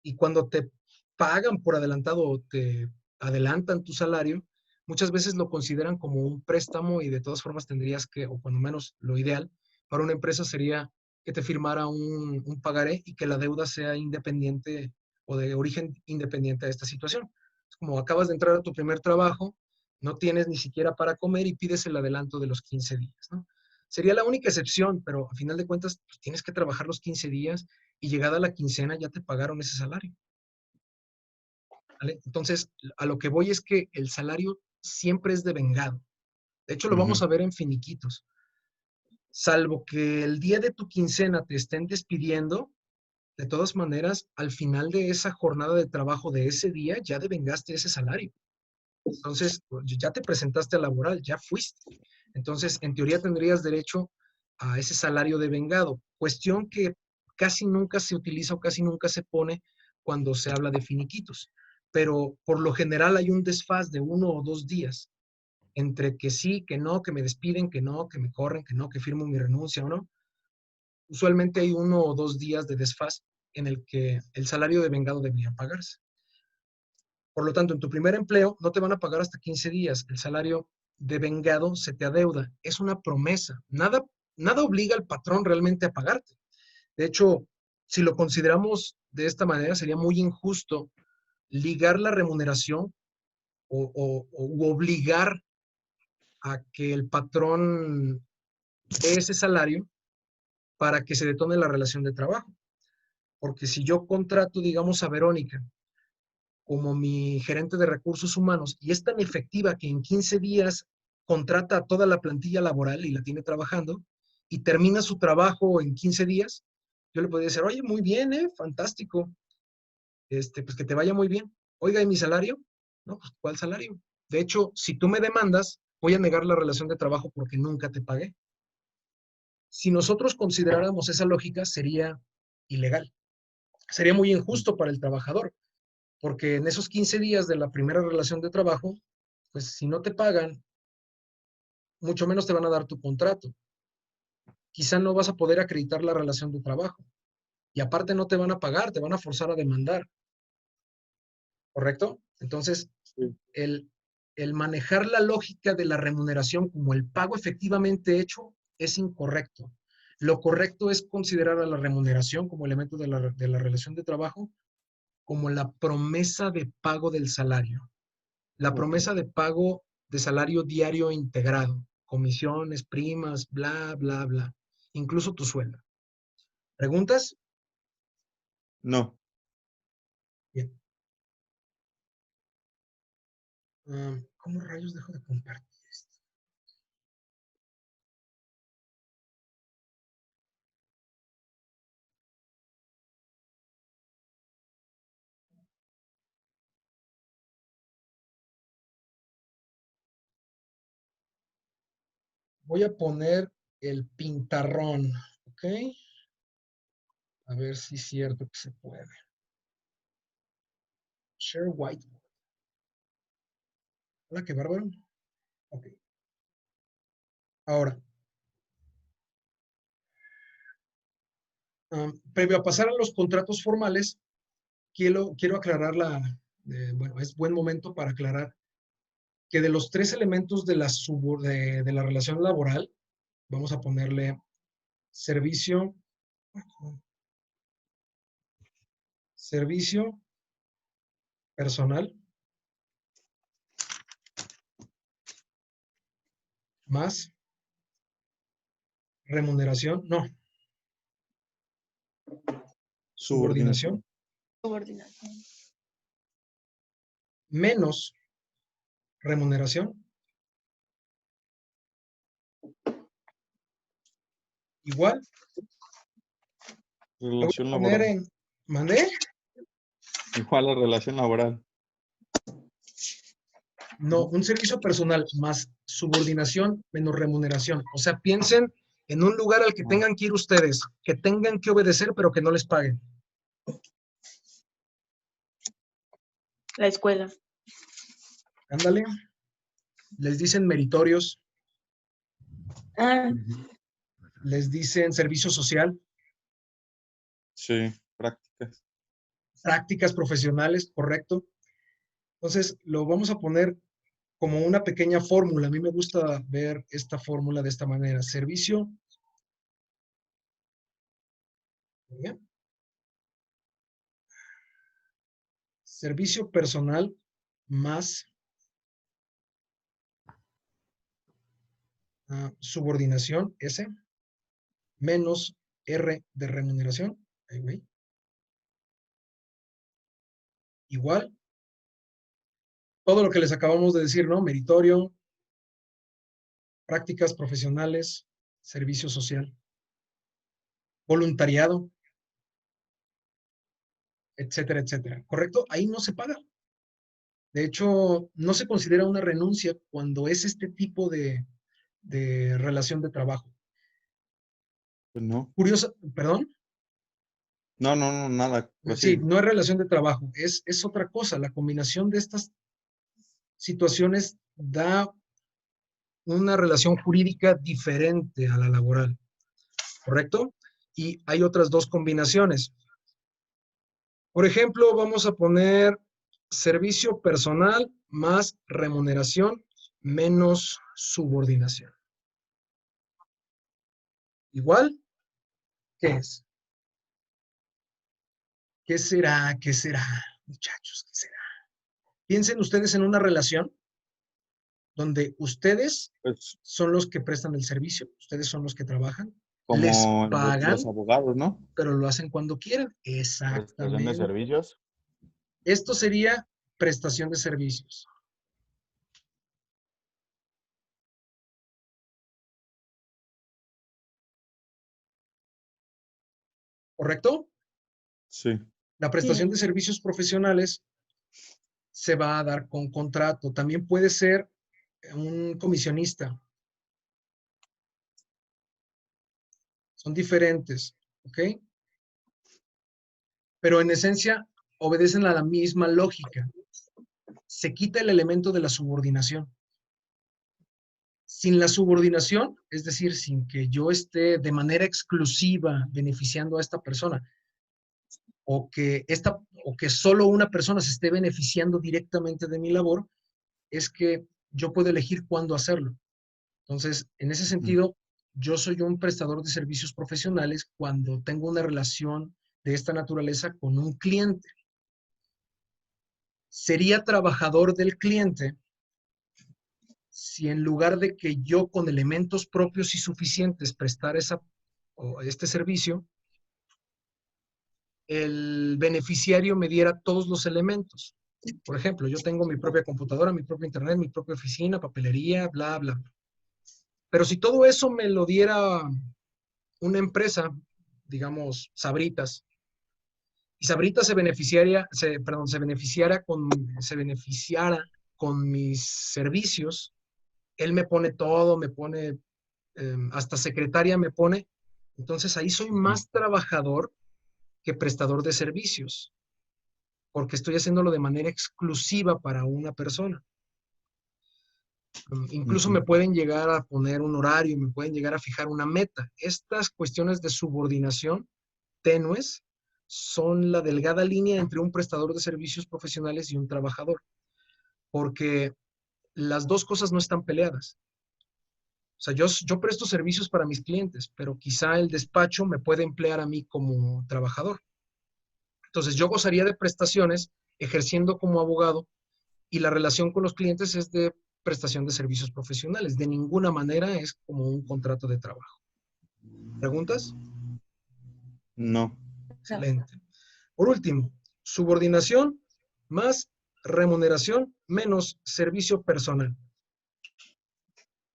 Y cuando te pagan por adelantado o te adelantan tu salario, muchas veces lo consideran como un préstamo y de todas formas tendrías que, o cuando menos lo ideal para una empresa sería que te firmara un pagaré y que la deuda sea independiente o de origen independiente a esta situación. Es como acabas de entrar a tu primer trabajo, no tienes ni siquiera para comer y pides el adelanto de los 15 días, ¿no? Sería la única excepción, pero a final de cuentas pues, tienes que trabajar los 15 días y llegada la quincena ya te pagaron ese salario. ¿Vale? Entonces, a lo que voy es que el salario siempre es devengado. De hecho, lo vamos a ver en finiquitos. Salvo que el día de tu quincena te estén despidiendo, de todas maneras, al final de esa jornada de trabajo de ese día, ya devengaste ese salario. Entonces, ya te presentaste a laboral, ya fuiste. Entonces, en teoría tendrías derecho a ese salario devengado. Cuestión que casi nunca se utiliza o casi nunca se pone cuando se habla de finiquitos. Pero por lo general hay un desfaz de 1 o 2 días entre que sí, que no, que me despiden, que no, que me corren, que no, que firmo mi renuncia o no. Usualmente hay 1 o 2 días de desfaz en el que el salario devengado debería pagarse. Por lo tanto, en tu primer empleo no te van a pagar hasta 15 días. El salario devengado se te adeuda. Es una promesa. Nada obliga al patrón realmente a pagarte. De hecho, si lo consideramos de esta manera, sería muy injusto ligar la remuneración o obligar a que el patrón dé ese salario para que se detone la relación de trabajo. Porque si yo contrato, digamos, a Verónica como mi gerente de recursos humanos y es tan efectiva que en 15 días contrata a toda la plantilla laboral y la tiene trabajando y termina su trabajo en 15 días, yo le podría decir, oye, muy bien, fantástico, pues que te vaya muy bien. Oiga, ¿y mi salario? No, pues ¿cuál salario? De hecho, si tú me demandas, voy a negar la relación de trabajo porque nunca te pagué. Si nosotros consideráramos esa lógica, sería ilegal. Sería muy injusto para el trabajador, porque en esos 15 días de la primera relación de trabajo, pues si no te pagan, mucho menos te van a dar tu contrato. Quizá no vas a poder acreditar la relación de trabajo. Y aparte no te van a pagar, te van a forzar a demandar. ¿Correcto? Entonces, Sí. el manejar la lógica de la remuneración como el pago efectivamente hecho es incorrecto. Lo correcto es considerar a la remuneración como elemento de la relación de trabajo como la promesa de pago del salario. La promesa de pago de salario diario integrado, comisiones, primas, bla, bla, bla, incluso tu sueldo. ¿Preguntas? No. Bien. ¿Cómo rayos dejo de compartir esto? Voy a poner el pintarrón, ¿ok? A ver si es cierto que se puede. Share whiteboard. Hola, qué bárbaro. Ok. Ahora, previo a pasar a los contratos formales, quiero aclarar bueno, es buen momento para aclarar que de los 3 elementos de la relación laboral, vamos a ponerle servicio, personal, más remuneración, no, subordinación, Subordinación. menos remuneración, igual Me voy Relación a poner laboral. en... ¿Mandé? Igual a relación laboral. No, un servicio personal más subordinación menos remuneración. O sea, piensen en un lugar al que tengan que ir ustedes, que tengan que obedecer, pero que no les paguen. La escuela. Ándale. Les dicen meritorios, Ah, les dicen servicio social, Sí, prácticas. prácticas profesionales, correcto. Entonces, lo vamos a poner como una pequeña fórmula. A mí me gusta ver esta fórmula de esta manera. Servicio. ¿Bien? Servicio personal más subordinación, S, menos R de remuneración, ahí, güey, igual, todo lo que les acabamos de decir, ¿no? Meritorio, prácticas profesionales, servicio social, voluntariado, etcétera, etcétera. ¿Correcto? Ahí no se paga. De hecho, no se considera una renuncia cuando es este tipo de relación de trabajo. Pues no. Curiosa, perdón. No, nada. Sí, Prosigue. no es relación de trabajo, es otra cosa. La combinación de estas situaciones da una relación jurídica diferente a la laboral, ¿correcto? Y hay otras dos combinaciones. Por ejemplo, vamos a poner servicio personal más remuneración menos subordinación. Igual, ¿qué es? ¿Qué será? ¿Qué será? Muchachos, ¿qué será? Piensen ustedes en una relación donde ustedes Pues son los que prestan el servicio, ustedes son los que trabajan, les como los pagan, abogados, ¿no? pero lo hacen cuando quieren. Prestación de Exactamente. servicios. Esto sería prestación de servicios. ¿Correcto? Sí. La prestación de servicios profesionales se va a dar con contrato. También puede ser un comisionista. Son diferentes, ¿ok? Pero en esencia obedecen a la misma lógica. Se quita el elemento de la subordinación. Sin la subordinación, es decir, sin que yo esté de manera exclusiva beneficiando a esta persona, o que solo una persona se esté beneficiando directamente de mi labor, es que yo puedo elegir cuándo hacerlo. Entonces, en ese sentido, yo soy un prestador de servicios profesionales cuando tengo una relación de esta naturaleza con un cliente. Sería trabajador del cliente si en lugar de que yo con elementos propios y suficientes prestar este servicio, el beneficiario me diera todos los elementos. Por ejemplo, yo tengo mi propia computadora, mi propio internet, mi propia oficina, papelería, bla, bla. Pero si todo eso me lo diera una empresa, digamos, Sabritas, y Sabritas se beneficiara con mis servicios, él me pone todo, me pone, hasta secretaria me pone, entonces ahí soy más trabajador que prestador de servicios, porque estoy haciéndolo de manera exclusiva para una persona. Incluso me pueden llegar a poner un horario, me pueden llegar a fijar una meta. Estas cuestiones de subordinación tenues son la delgada línea entre un prestador de servicios profesionales y un trabajador, porque las dos cosas no están peleadas. O sea, yo presto servicios para mis clientes, pero quizá el despacho me puede emplear a mí como trabajador. Entonces, yo gozaría de prestaciones ejerciendo como abogado y la relación con los clientes es de prestación de servicios profesionales. De ninguna manera es como un contrato de trabajo. ¿Preguntas? No. Excelente. Por último, subordinación más remuneración menos servicio personal.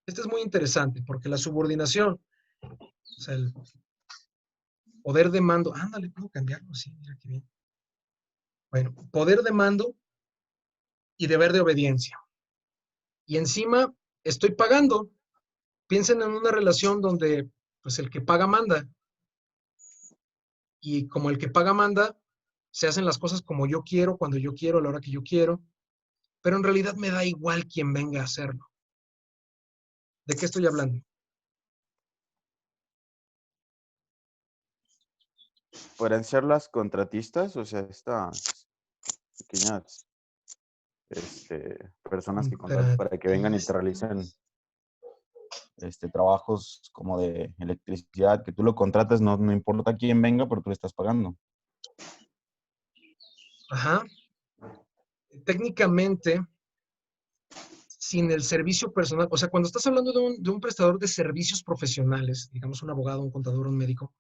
Este es muy interesante porque la subordinación, o sea, Poder de mando. Ándale, puedo cambiarlo, sí, mira qué bien. Bueno, poder de mando y deber de obediencia. Y encima estoy pagando. Piensen en una relación donde pues el que paga manda. Y como el que paga manda, se hacen las cosas como yo quiero, cuando yo quiero, a la hora que yo quiero. Pero en realidad me da igual quién venga a hacerlo. ¿De qué estoy hablando? Pueden ser las contratistas, o sea, estas pequeñas personas que contratas para que vengan y te realicen trabajos como de electricidad, que tú lo contratas, no importa quién venga, pero tú le estás pagando. Ajá. Técnicamente, sin el servicio personal, o sea, cuando estás hablando de un prestador de servicios profesionales, digamos un abogado, un contador, un médico,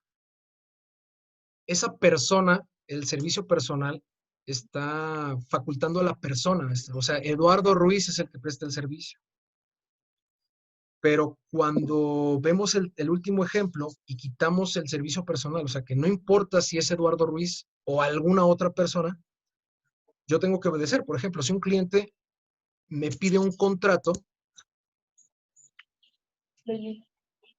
esa persona, el servicio personal, está facultando a la persona. O sea, Eduardo Ruiz es el que presta el servicio. Pero cuando vemos el último ejemplo y quitamos el servicio personal, o sea, que no importa si es Eduardo Ruiz o alguna otra persona, yo tengo que obedecer. Por ejemplo, si un cliente me pide un contrato,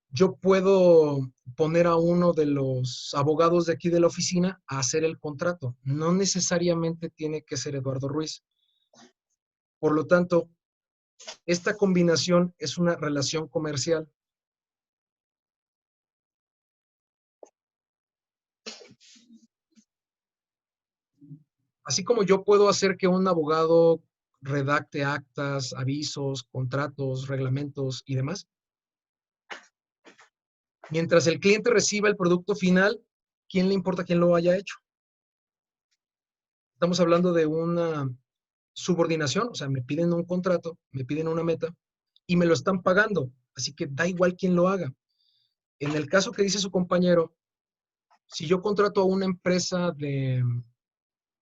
yo puedo poner a uno de los abogados de aquí de la oficina a hacer el contrato. No necesariamente tiene que ser Eduardo Ruiz. Por lo tanto, esta combinación es una relación comercial. Así como yo puedo hacer que un abogado redacte actas, avisos, contratos, reglamentos y demás, mientras el cliente reciba el producto final, ¿quién le importa quién lo haya hecho? Estamos hablando de una subordinación, o sea, me piden un contrato, me piden una meta y me lo están pagando, así que da igual quién lo haga. En el caso que dice su compañero, si yo contrato a una empresa de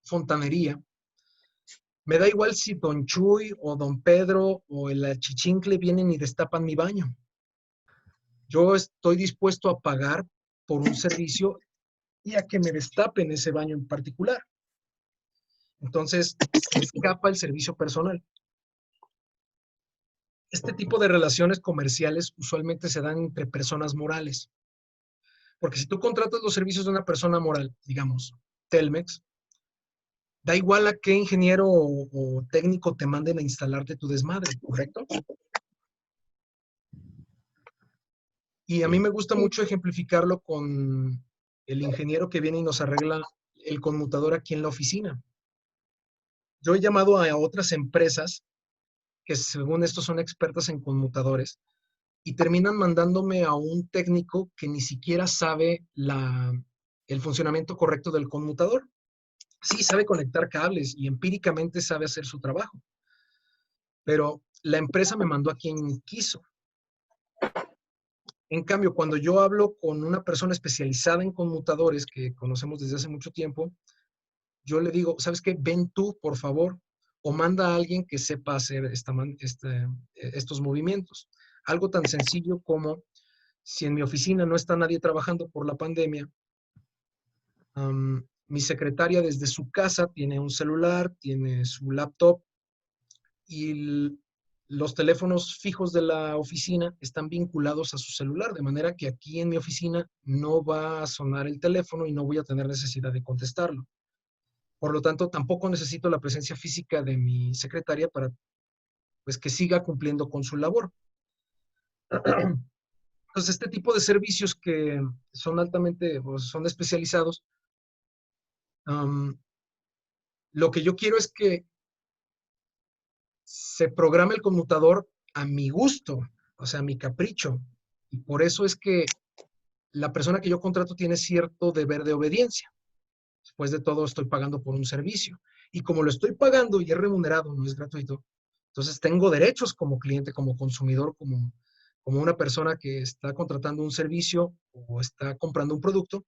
fontanería, me da igual si don Chuy o don Pedro o el achichincle vienen y destapan mi baño. Yo estoy dispuesto a pagar por un servicio y a que me destapen ese baño en particular. Entonces, se escapa el servicio personal. Este tipo de relaciones comerciales usualmente se dan entre personas morales. Porque si tú contratas los servicios de una persona moral, digamos, Telmex, da igual a qué ingeniero o técnico te manden a instalarte tu desmadre, ¿correcto? Y a mí me gusta mucho ejemplificarlo con el ingeniero que viene y nos arregla el conmutador aquí en la oficina. Yo he llamado a otras empresas que según esto son expertas en conmutadores y terminan mandándome a un técnico que ni siquiera sabe el funcionamiento correcto del conmutador. Sí, sabe conectar cables y empíricamente sabe hacer su trabajo, pero la empresa me mandó a quien quiso. En cambio, cuando yo hablo con una persona especializada en conmutadores que conocemos desde hace mucho tiempo, yo le digo, ¿sabes qué? Ven tú, por favor, o manda a alguien que sepa hacer estos movimientos. Algo tan sencillo como si en mi oficina no está nadie trabajando por la pandemia, mi secretaria desde su casa tiene un celular, tiene su laptop y los teléfonos fijos de la oficina están vinculados a su celular, de manera que aquí en mi oficina no va a sonar el teléfono y no voy a tener necesidad de contestarlo. Por lo tanto, tampoco necesito la presencia física de mi secretaria para pues, que siga cumpliendo con su labor. Entonces, este tipo de servicios que son altamente, o son especializados, lo que yo quiero es que se programe el conmutador a mi gusto, o sea, a mi capricho. Y por eso es que la persona que yo contrato tiene cierto deber de obediencia. Después de todo, estoy pagando por un servicio. Y como lo estoy pagando y es remunerado, no es gratuito, entonces tengo derechos como cliente, como consumidor, como una persona que está contratando un servicio o está comprando un producto.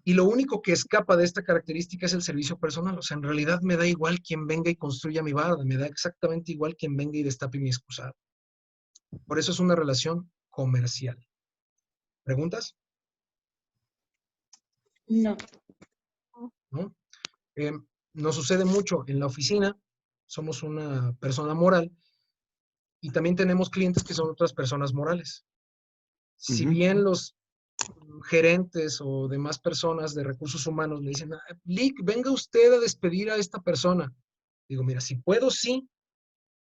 Y lo único que escapa de esta característica es el servicio personal. O sea, en realidad me da igual quien venga y construya mi barda, me da exactamente igual quien venga y destape mi excusado. Por eso es una relación comercial. ¿Preguntas? No. ¿no? Eh, Nos sucede mucho en la oficina, somos una persona moral y también tenemos clientes que son otras personas morales. Si bien los gerentes o demás personas de recursos humanos me dicen, Lick, venga usted a despedir a esta persona. Digo, mira, si puedo, sí,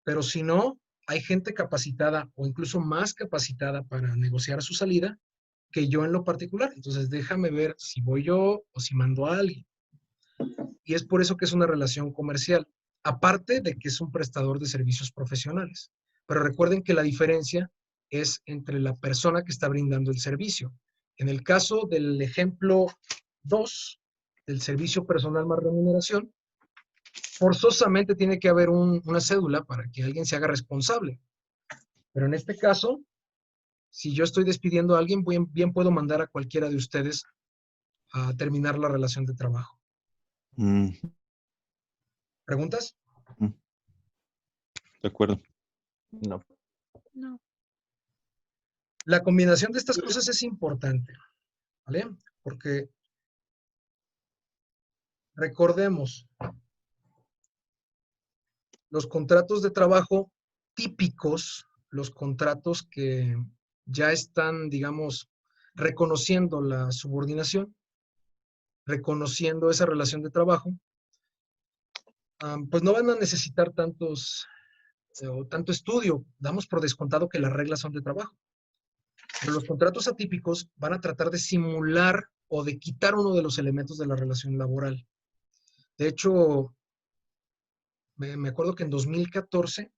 pero si no, hay gente capacitada o incluso más capacitada para negociar su salida que yo en lo particular. Entonces, déjame ver si voy yo o si mando a alguien. Y es por eso que es una relación comercial, aparte de que es un prestador de servicios profesionales. Pero recuerden que la diferencia es entre la persona que está brindando el servicio. En el caso del ejemplo 2, del servicio personal más remuneración, forzosamente tiene que haber una cédula para que alguien se haga responsable. Pero en este caso, si yo estoy despidiendo a alguien, bien puedo mandar a cualquiera de ustedes a terminar la relación de trabajo. Mm, ¿Preguntas? de acuerdo. No. No. La combinación de estas cosas es importante, ¿vale? Porque recordemos, los contratos de trabajo típicos, los contratos que ya están, digamos, reconociendo la subordinación, reconociendo esa relación de trabajo, pues no van a necesitar tanto estudio. Damos por descontado que las reglas son de trabajo. Pero los contratos atípicos van a tratar de simular o de quitar uno de los elementos de la relación laboral. De hecho, me acuerdo que en 2014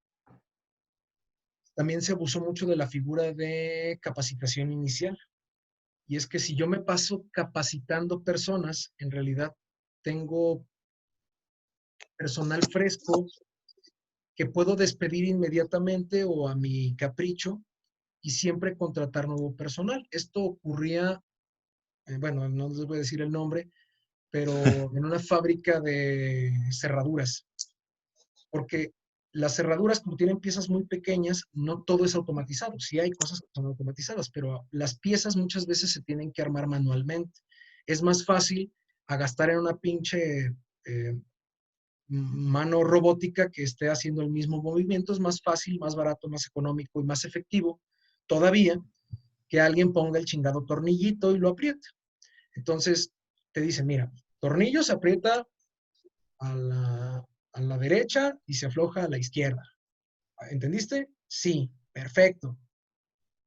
también se abusó mucho de la figura de capacitación inicial. Y es que si yo me paso capacitando personas, en realidad tengo personal fresco que puedo despedir inmediatamente o a mi capricho y siempre contratar nuevo personal. Esto ocurría, bueno, no les voy a decir el nombre, pero en una fábrica de cerraduras, porque las cerraduras, como tienen piezas muy pequeñas, no todo es automatizado. Sí hay cosas que son automatizadas, pero las piezas muchas veces se tienen que armar manualmente. Es más fácil a gastar en una pinche mano robótica que esté haciendo el mismo movimiento. Es más fácil, más barato, más económico y más efectivo todavía que alguien ponga el chingado tornillito y lo apriete. Entonces, te dicen, mira, tornillo se aprieta a la derecha y se afloja a la izquierda. ¿Entendiste? Sí, perfecto.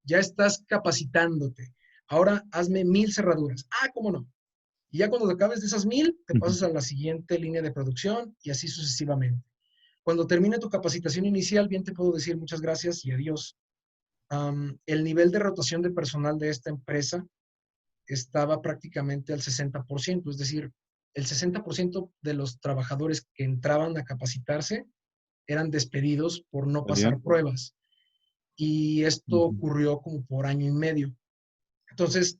Ya estás capacitándote. Ahora hazme 1000 cerraduras. Ah, ¿cómo no? Y ya cuando te acabes de esas 1000, te pasas a la siguiente línea de producción y así sucesivamente. Cuando termine tu capacitación inicial, bien te puedo decir muchas gracias y adiós. El nivel de rotación de personal de esta empresa estaba prácticamente al 60%, es decir, el 60% de los trabajadores que entraban a capacitarse eran despedidos por no pasar pruebas. Y esto ocurrió como por año y medio. Entonces,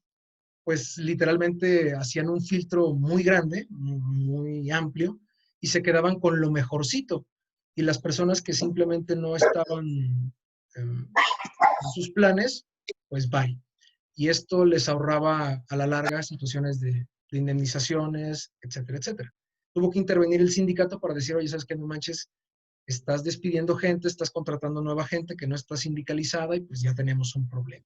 pues literalmente hacían un filtro muy grande, muy amplio, y se quedaban con lo mejorcito. Y las personas que simplemente no estaban en sus planes, pues bye. Y esto les ahorraba a la larga situaciones de indemnizaciones, etcétera, etcétera. Tuvo que intervenir el sindicato para decir, oye, ¿sabes qué? No manches, estás despidiendo gente, estás contratando nueva gente que no está sindicalizada y pues ya tenemos un problema.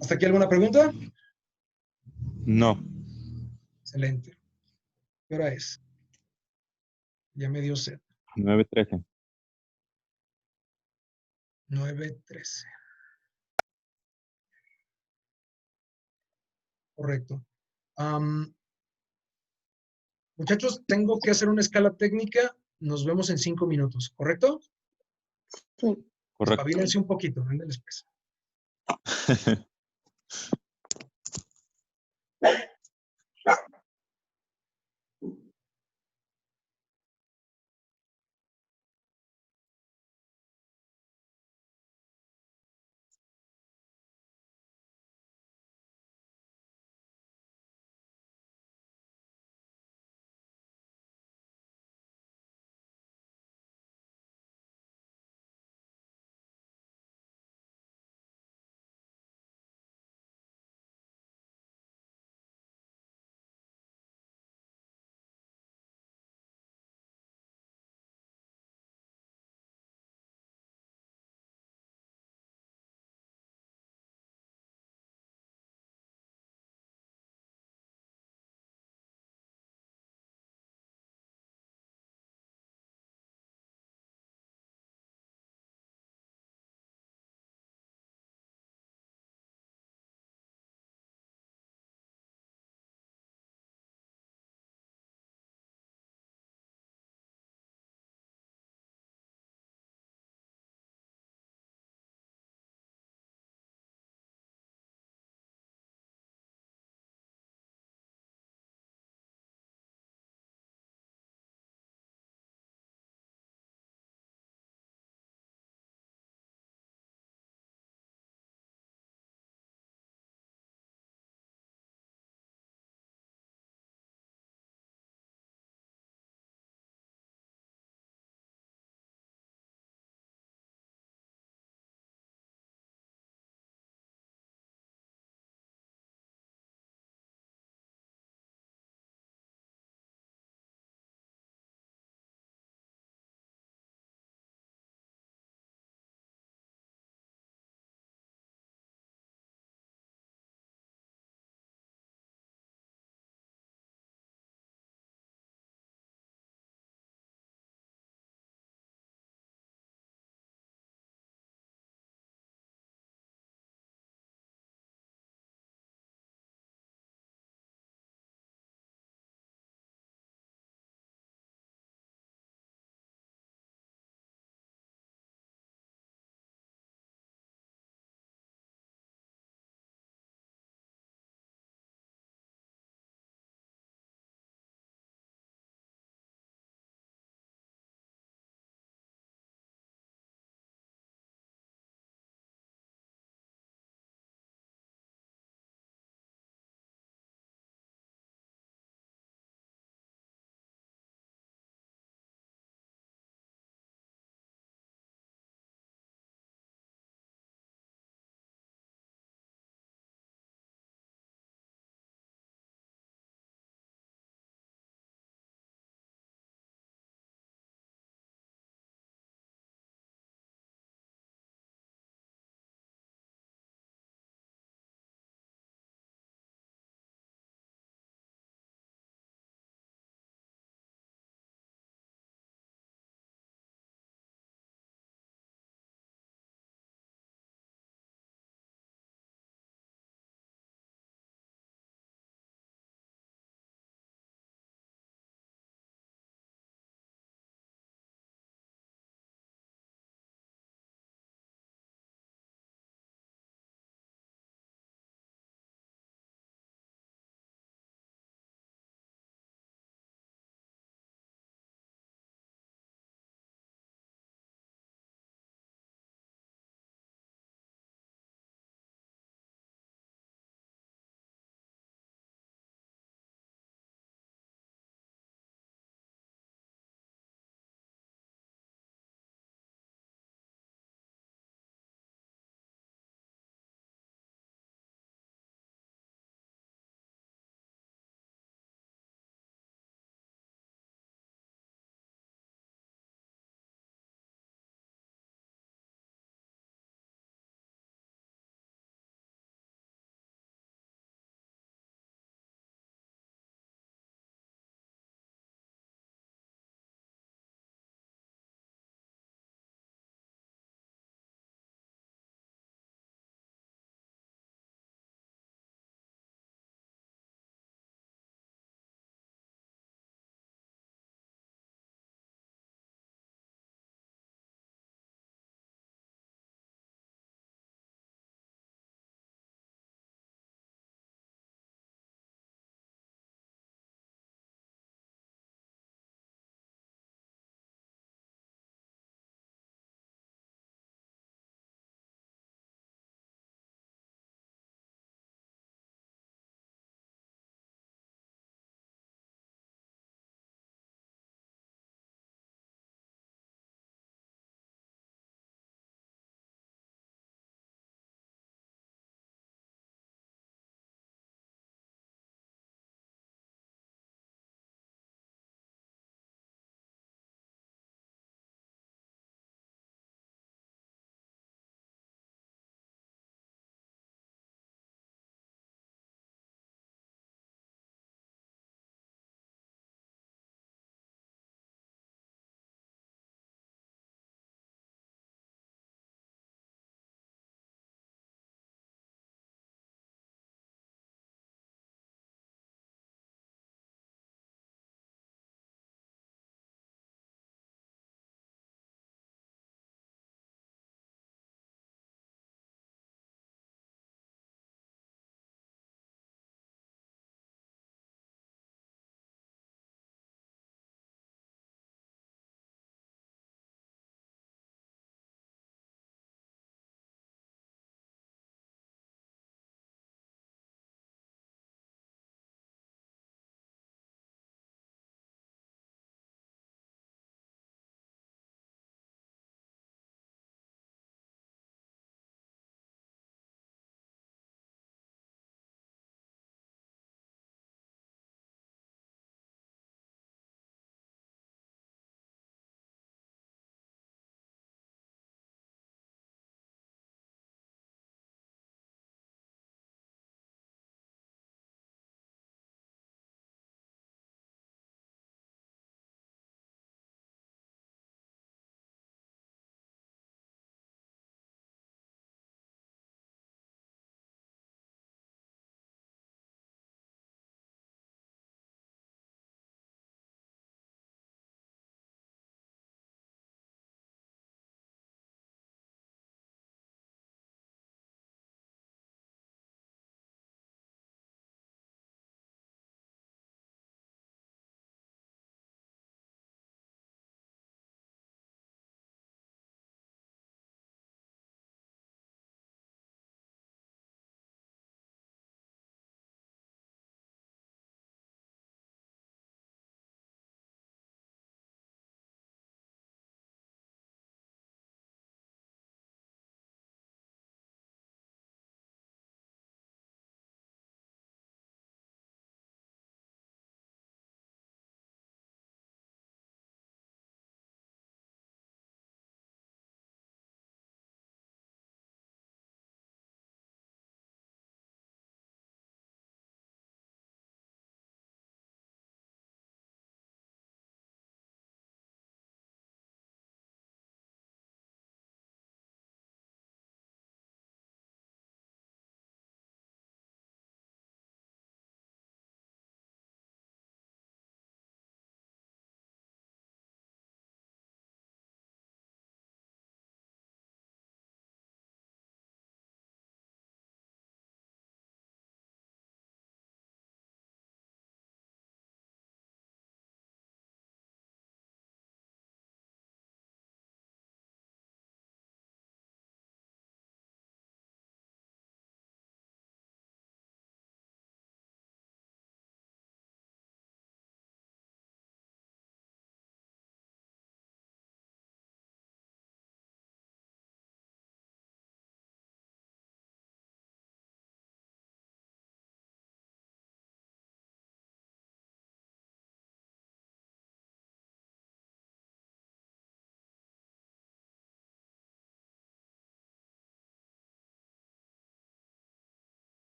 ¿Hasta aquí alguna pregunta? No. Excelente. ¿Qué hora es? Ya me dio sed. 9:13. 9:13. Correcto. Muchachos, tengo que hacer una escala técnica. Nos vemos en 5 minutos, ¿correcto? Sí. Correcto. Espabilense un poquito, ándenles pues.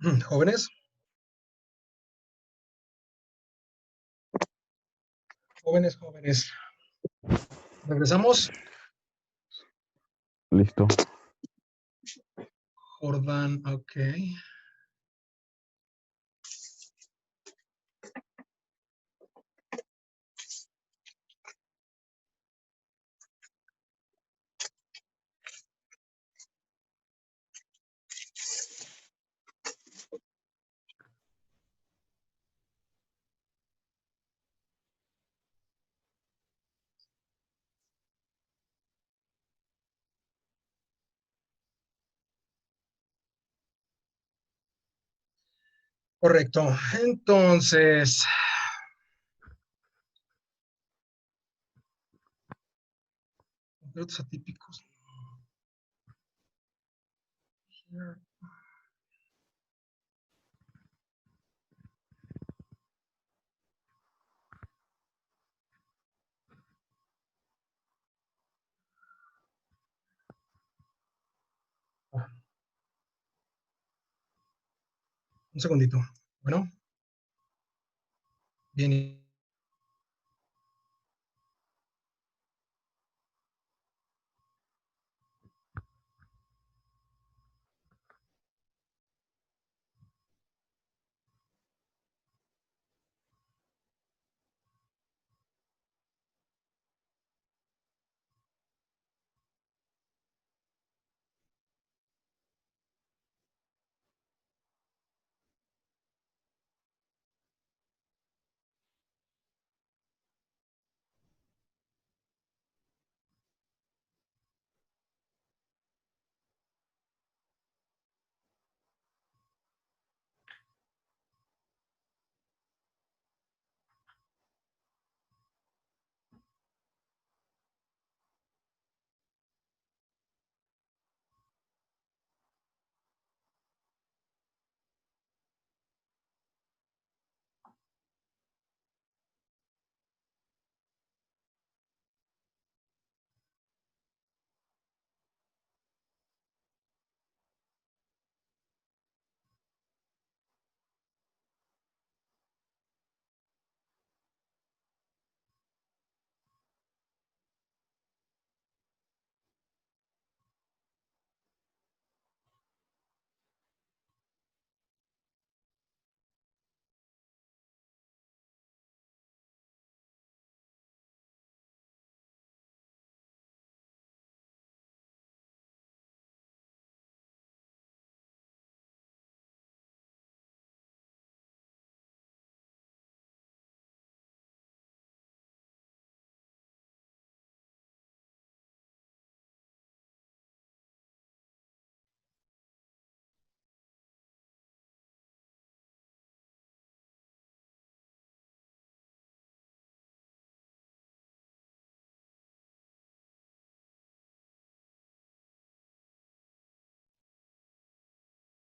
Jóvenes, jóvenes. Regresamos. Listo. Jordán, ok. Correcto. Entonces, contratos atípicos. Un segundito. Bueno, bien.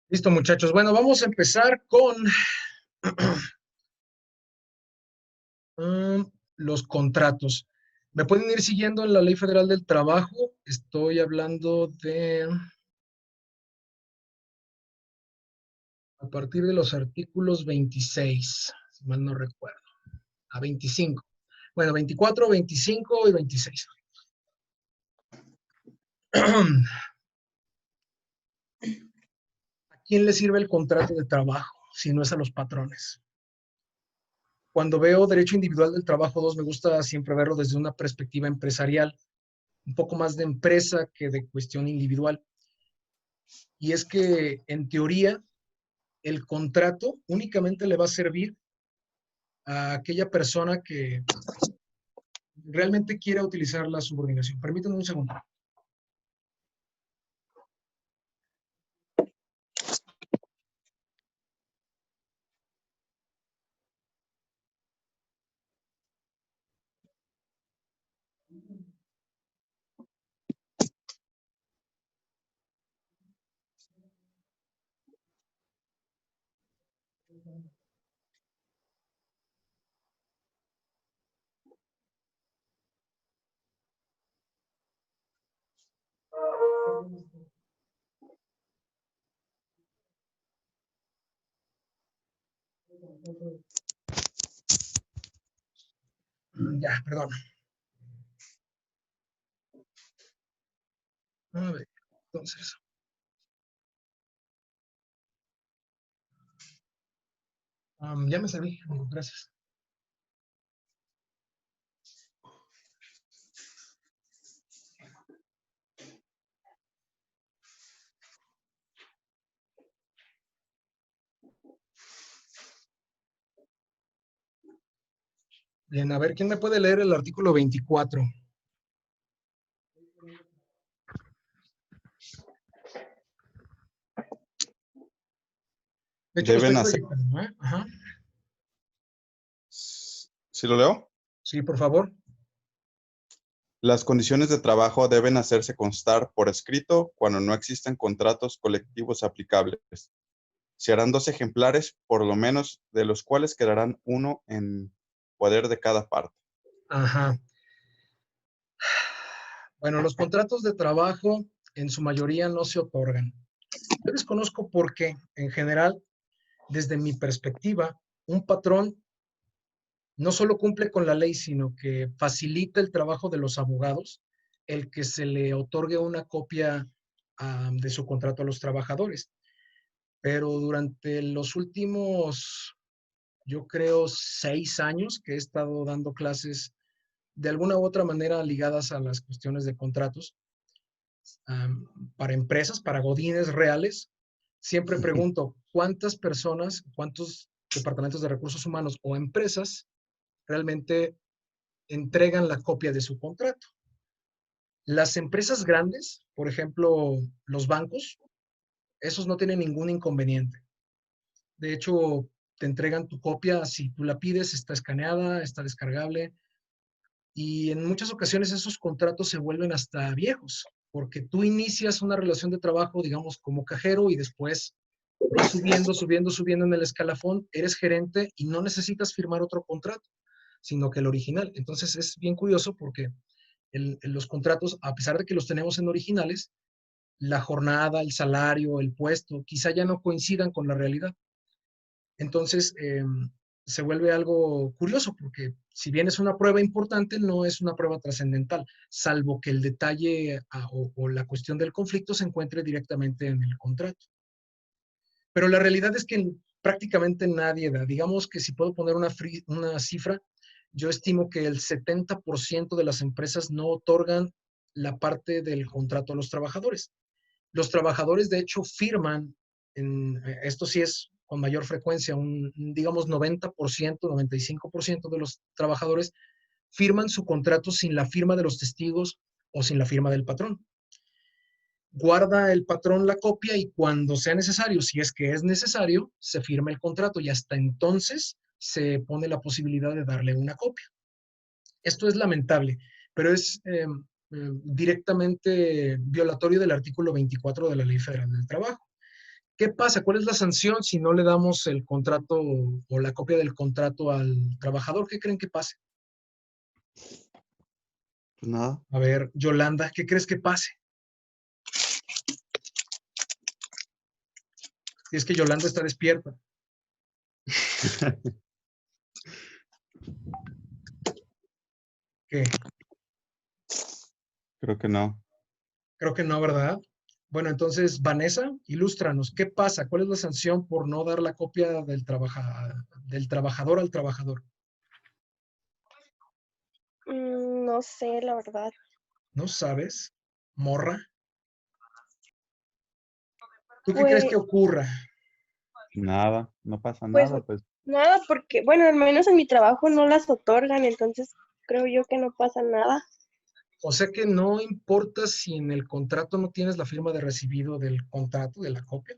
Listo, muchachos. Bueno, vamos a empezar con los contratos. ¿Me pueden ir siguiendo en la Ley Federal del Trabajo? Estoy hablando de a partir de los artículos 26, si mal no recuerdo, a 25. Bueno, 24, 25 y 26. ¿A quién le sirve el contrato de trabajo si no es a los patrones? Cuando veo derecho individual del trabajo 2, me gusta siempre verlo desde una perspectiva empresarial, un poco más de empresa que de cuestión individual. Y es que, en teoría, el contrato únicamente le va a servir a aquella persona que realmente quiera utilizar la subordinación. Permítanme un segundo. Ya, perdón. A ver, entonces. Ya me serví, amigo, gracias. Bien, a ver, ¿quién me puede leer el artículo 24? De hecho, lo estoy Deben hacer, proyectando, ¿eh? Ajá. ¿sí lo leo? Sí, por favor. Las condiciones de trabajo deben hacerse constar por escrito cuando no existen contratos colectivos aplicables. Se harán 2 ejemplares, por lo menos, de los cuales quedarán uno en poder de cada parte. Ajá. Bueno, los contratos de trabajo en su mayoría no se otorgan. Yo desconozco por qué, en general, desde mi perspectiva, un patrón no solo cumple con la ley, sino que facilita el trabajo de los abogados el que se le otorgue una copia de su contrato a los trabajadores. Pero durante los últimos, yo creo, 6 años que he estado dando clases de alguna u otra manera ligadas a las cuestiones de contratos, para empresas, para godines reales, siempre pregunto, ¿cuántas personas, cuántos departamentos de recursos humanos o empresas realmente entregan la copia de su contrato? Las empresas grandes, por ejemplo, los bancos, esos no tienen ningún inconveniente. De hecho, te entregan tu copia, si tú la pides, está escaneada, está descargable, y en muchas ocasiones esos contratos se vuelven hasta viejos, porque tú inicias una relación de trabajo, digamos, como cajero y después vas subiendo, subiendo, subiendo en el escalafón, eres gerente y no necesitas firmar otro contrato, sino que el original. Entonces es bien curioso porque los contratos, a pesar de que los tenemos en originales, la jornada, el salario, el puesto, quizá ya no coincidan con la realidad. Entonces, se vuelve algo curioso porque si bien es una prueba importante, no es una prueba trascendental, salvo que el detalle o la cuestión del conflicto se encuentre directamente en el contrato. Pero la realidad es que prácticamente nadie da. Digamos que si puedo poner una cifra, yo estimo que el 70% de las empresas no otorgan la parte del contrato a los trabajadores. Los trabajadores, de hecho, firman, esto sí es con mayor frecuencia, digamos 90%, 95% de los trabajadores firman su contrato sin la firma de los testigos o sin la firma del patrón. Guarda el patrón la copia y cuando sea necesario, si es que es necesario, se firma el contrato y hasta entonces se pone la posibilidad de darle una copia. Esto es lamentable, pero es directamente violatorio del artículo 24 de la Ley Federal del Trabajo. ¿Qué pasa? ¿Cuál es la sanción si no le damos el contrato o la copia del contrato al trabajador? ¿Qué creen que pase? Pues nada. A ver, Yolanda, ¿qué crees que pase? Si es que Yolanda está despierta. ¿Qué? Creo que no. Creo que no, ¿verdad? Bueno, entonces, Vanessa, ilústranos. ¿Qué pasa? ¿Cuál es la sanción por no dar la copia del trabajador al trabajador? No sé, la verdad. ¿No sabes? Morra. ¿Tú qué crees Pues, que ocurra? Nada, no pasa pues nada, pues. nada, porque, bueno, al menos en mi trabajo no las otorgan, entonces creo yo que no pasa nada. O sea que no importa si en el contrato no tienes la firma de recibido del contrato, de la copia.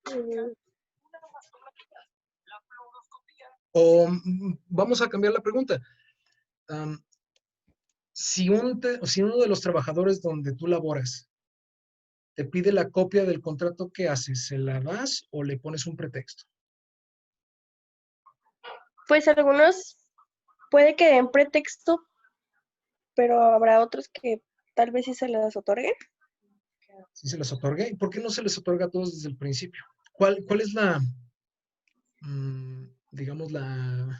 Mm, O vamos a cambiar la pregunta. Si uno de los trabajadores donde tú laboras te pide la copia del contrato, ¿qué haces? ¿Se la das o le pones un pretexto? Pues algunos puede que den pretexto, pero habrá otros que tal vez sí se las otorguen. ¿Sí se les otorga? ¿Y por qué no se les otorga a todos desde el principio? ¿Cuál es la, digamos, la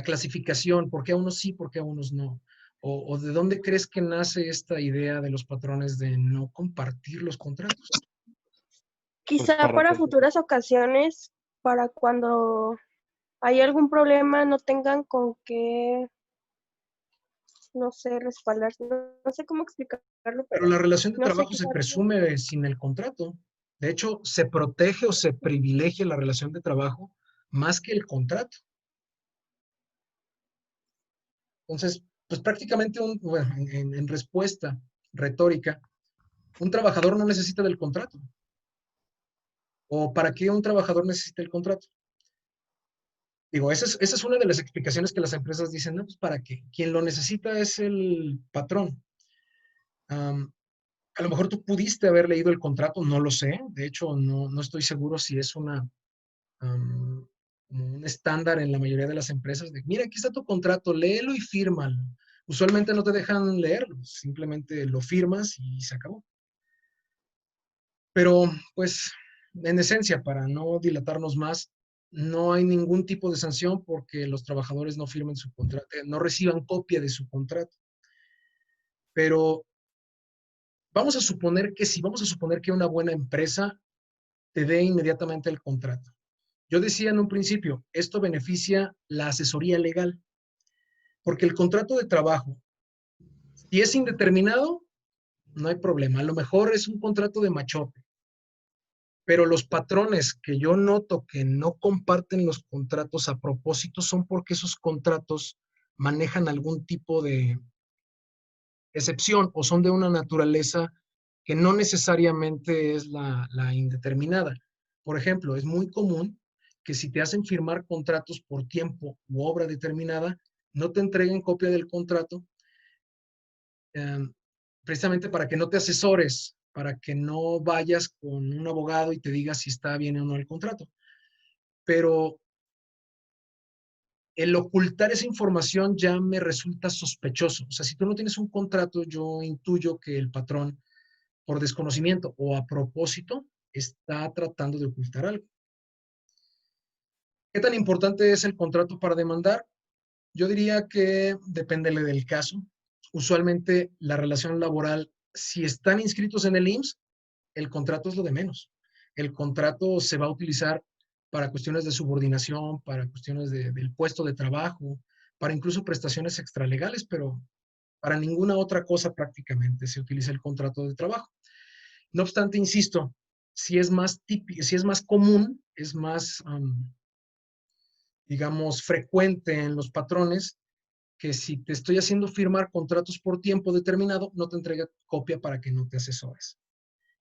clasificación? ¿Por qué a unos sí, por qué a unos no? ¿O de dónde crees que nace esta idea de los patrones de no compartir los contratos? Pues Quizá para futuras ocasiones, para cuando hay algún problema, no tengan con qué, no sé, respaldarse. No sé cómo explicarlo, Pero pero la relación de no sé trabajo qué se tanto. presume sin el contrato. De hecho, se protege o se privilegia la relación de trabajo más que el contrato. Entonces, pues prácticamente bueno, en respuesta retórica, un trabajador no necesita del contrato. ¿O para qué un trabajador necesita el contrato? Digo, esa es una de las explicaciones que las empresas dicen, no, pues para qué. Quien lo necesita es el patrón. A lo mejor tú pudiste haber leído el contrato, no lo sé. De hecho, no estoy seguro si es como un estándar en la mayoría de las empresas de, mira, aquí está tu contrato, léelo y fírmalo. Usualmente no te dejan leerlo, simplemente lo firmas y se acabó. Pero, pues, en esencia, para no dilatarnos más, no hay ningún tipo de sanción porque los trabajadores no firmen su contrato, no reciban copia de su contrato. Pero vamos a suponer que una buena empresa te dé inmediatamente el contrato. Yo decía en un principio, esto beneficia la asesoría legal, porque el contrato de trabajo, si es indeterminado, no hay problema. A lo mejor es un contrato de machote, pero los patrones que yo noto que no comparten los contratos a propósito son porque esos contratos manejan algún tipo de excepción o son de una naturaleza que no necesariamente es la indeterminada. Por ejemplo, es muy común que si te hacen firmar contratos por tiempo u obra determinada, no te entreguen copia del contrato, eh, precisamente para que no te asesores, para que no vayas con un abogado y te diga si está bien o no el contrato. Pero el ocultar esa información ya me resulta sospechoso. O sea, si tú no tienes un contrato, yo intuyo que el patrón, por desconocimiento o a propósito, está tratando de ocultar algo. ¿Qué tan importante es el contrato para demandar? Yo diría que depende del caso. Usualmente la relación laboral, si están inscritos en el IMSS, el contrato es lo de menos. El contrato se va a utilizar para cuestiones de subordinación, para cuestiones del puesto de trabajo, para incluso prestaciones extralegales, pero para ninguna otra cosa prácticamente se utiliza el contrato de trabajo. No obstante, insisto, si es más típico, si es más común, es más, digamos, frecuente en los patrones que si te estoy haciendo firmar contratos por tiempo determinado, no te entrega copia para que no te asesores.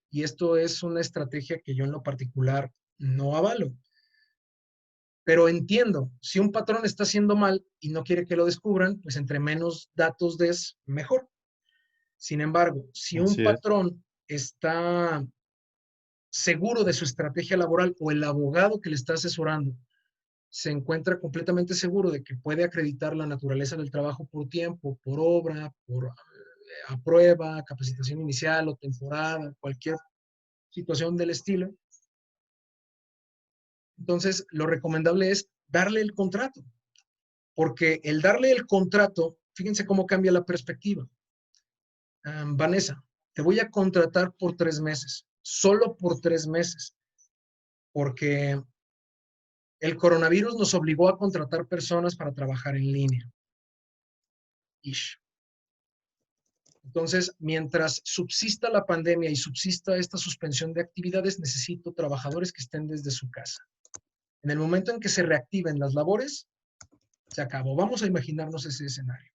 Y esto es una estrategia que yo en lo particular no avalo. Pero entiendo, si un patrón está haciendo mal y no quiere que lo descubran, pues entre menos datos des, mejor. Sin embargo, si un Así es. patrón está seguro de su estrategia laboral o el abogado que le está asesorando se encuentra completamente seguro de que puede acreditar la naturaleza del trabajo por tiempo, por obra, por a prueba, capacitación inicial o temporada, cualquier situación del estilo, entonces lo recomendable es darle el contrato, porque el darle el contrato, fíjense cómo cambia la perspectiva. Vanessa, te voy a contratar por 3 meses, solo por 3 meses, porque el coronavirus nos obligó a contratar personas para trabajar en línea. Ish. Entonces, mientras subsista la pandemia y subsista esta suspensión de actividades, necesito trabajadores que estén desde su casa. En el momento en que se reactiven las labores, se acabó. Vamos a imaginarnos ese escenario.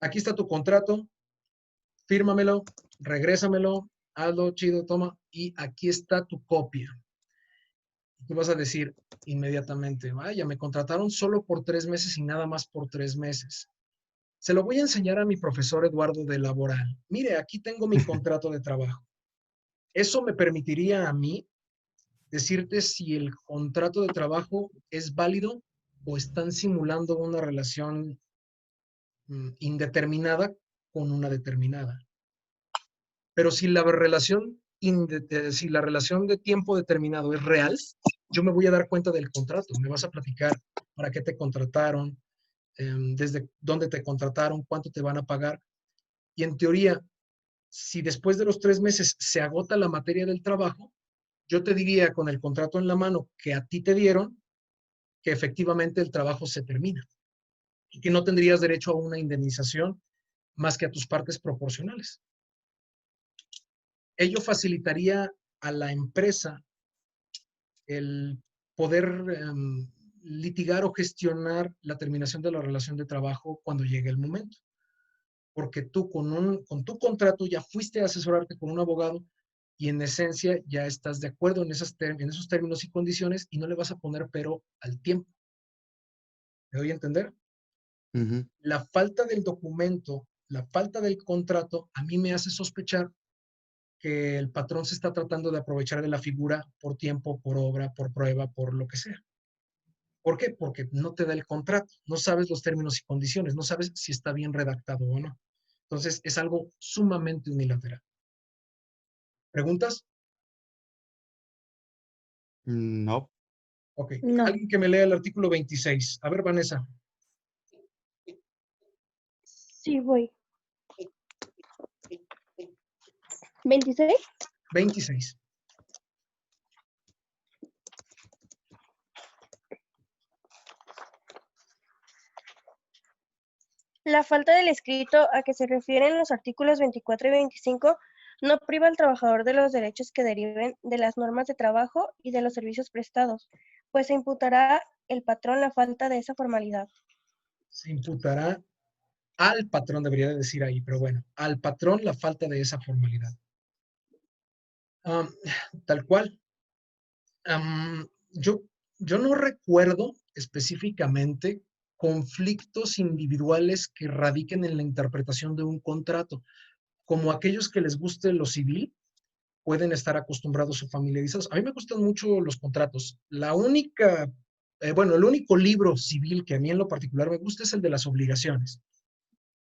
Aquí está tu contrato, fírmamelo, regrésamelo, hazlo, chido, toma, y aquí está tu copia. Tú vas a decir inmediatamente, vaya, me contrataron solo por 3 meses y nada más por 3 meses. Se lo voy a enseñar a mi profesor Eduardo de Laboral. Mire, aquí tengo mi contrato de trabajo. Eso me permitiría a mí decirte si el contrato de trabajo es válido o están simulando una relación indeterminada con una determinada. Pero si la relación si la relación de tiempo determinado es real, yo me voy a dar cuenta del contrato. Me vas a platicar para qué te contrataron, desde dónde te contrataron, cuánto te van a pagar. Y en teoría, si después de los 3 meses se agota la materia del trabajo, yo te diría con el contrato en la mano que a ti te dieron que efectivamente el trabajo se termina y que no tendrías derecho a una indemnización más que a tus partes proporcionales. Ello facilitaría a la empresa el poder litigar o gestionar la terminación de la relación de trabajo cuando llegue el momento. Porque tú con tu contrato ya fuiste a asesorarte con un abogado y en esencia ya estás de acuerdo en esos términos y condiciones y no le vas a poner pero al tiempo. ¿Me doy a entender? La falta del documento, la falta del contrato, a mí me hace sospechar que el patrón se está tratando de aprovechar de la figura por tiempo, por obra, por prueba, por lo que sea. ¿Por qué? Porque no te da el contrato, no sabes los términos y condiciones, no sabes si está bien redactado o no. Entonces, es algo sumamente unilateral. ¿Preguntas? No. Ok. No. Alguien que me lea el artículo 26. A ver, Vanessa. Sí, voy. 26. 26. La falta del escrito a que se refieren los artículos 24 y 25 no priva al trabajador de los derechos que deriven de las normas de trabajo y de los servicios prestados, pues se imputará el patrón la falta de esa formalidad. Se imputará al patrón, debería de decir ahí, pero bueno, al patrón la falta de esa formalidad. Tal cual. Yo no recuerdo específicamente conflictos individuales que radiquen en la interpretación de un contrato, como aquellos que les guste lo civil, pueden estar acostumbrados o familiarizados. A mí me gustan mucho los contratos. El único libro civil que a mí en lo particular me gusta es el de las obligaciones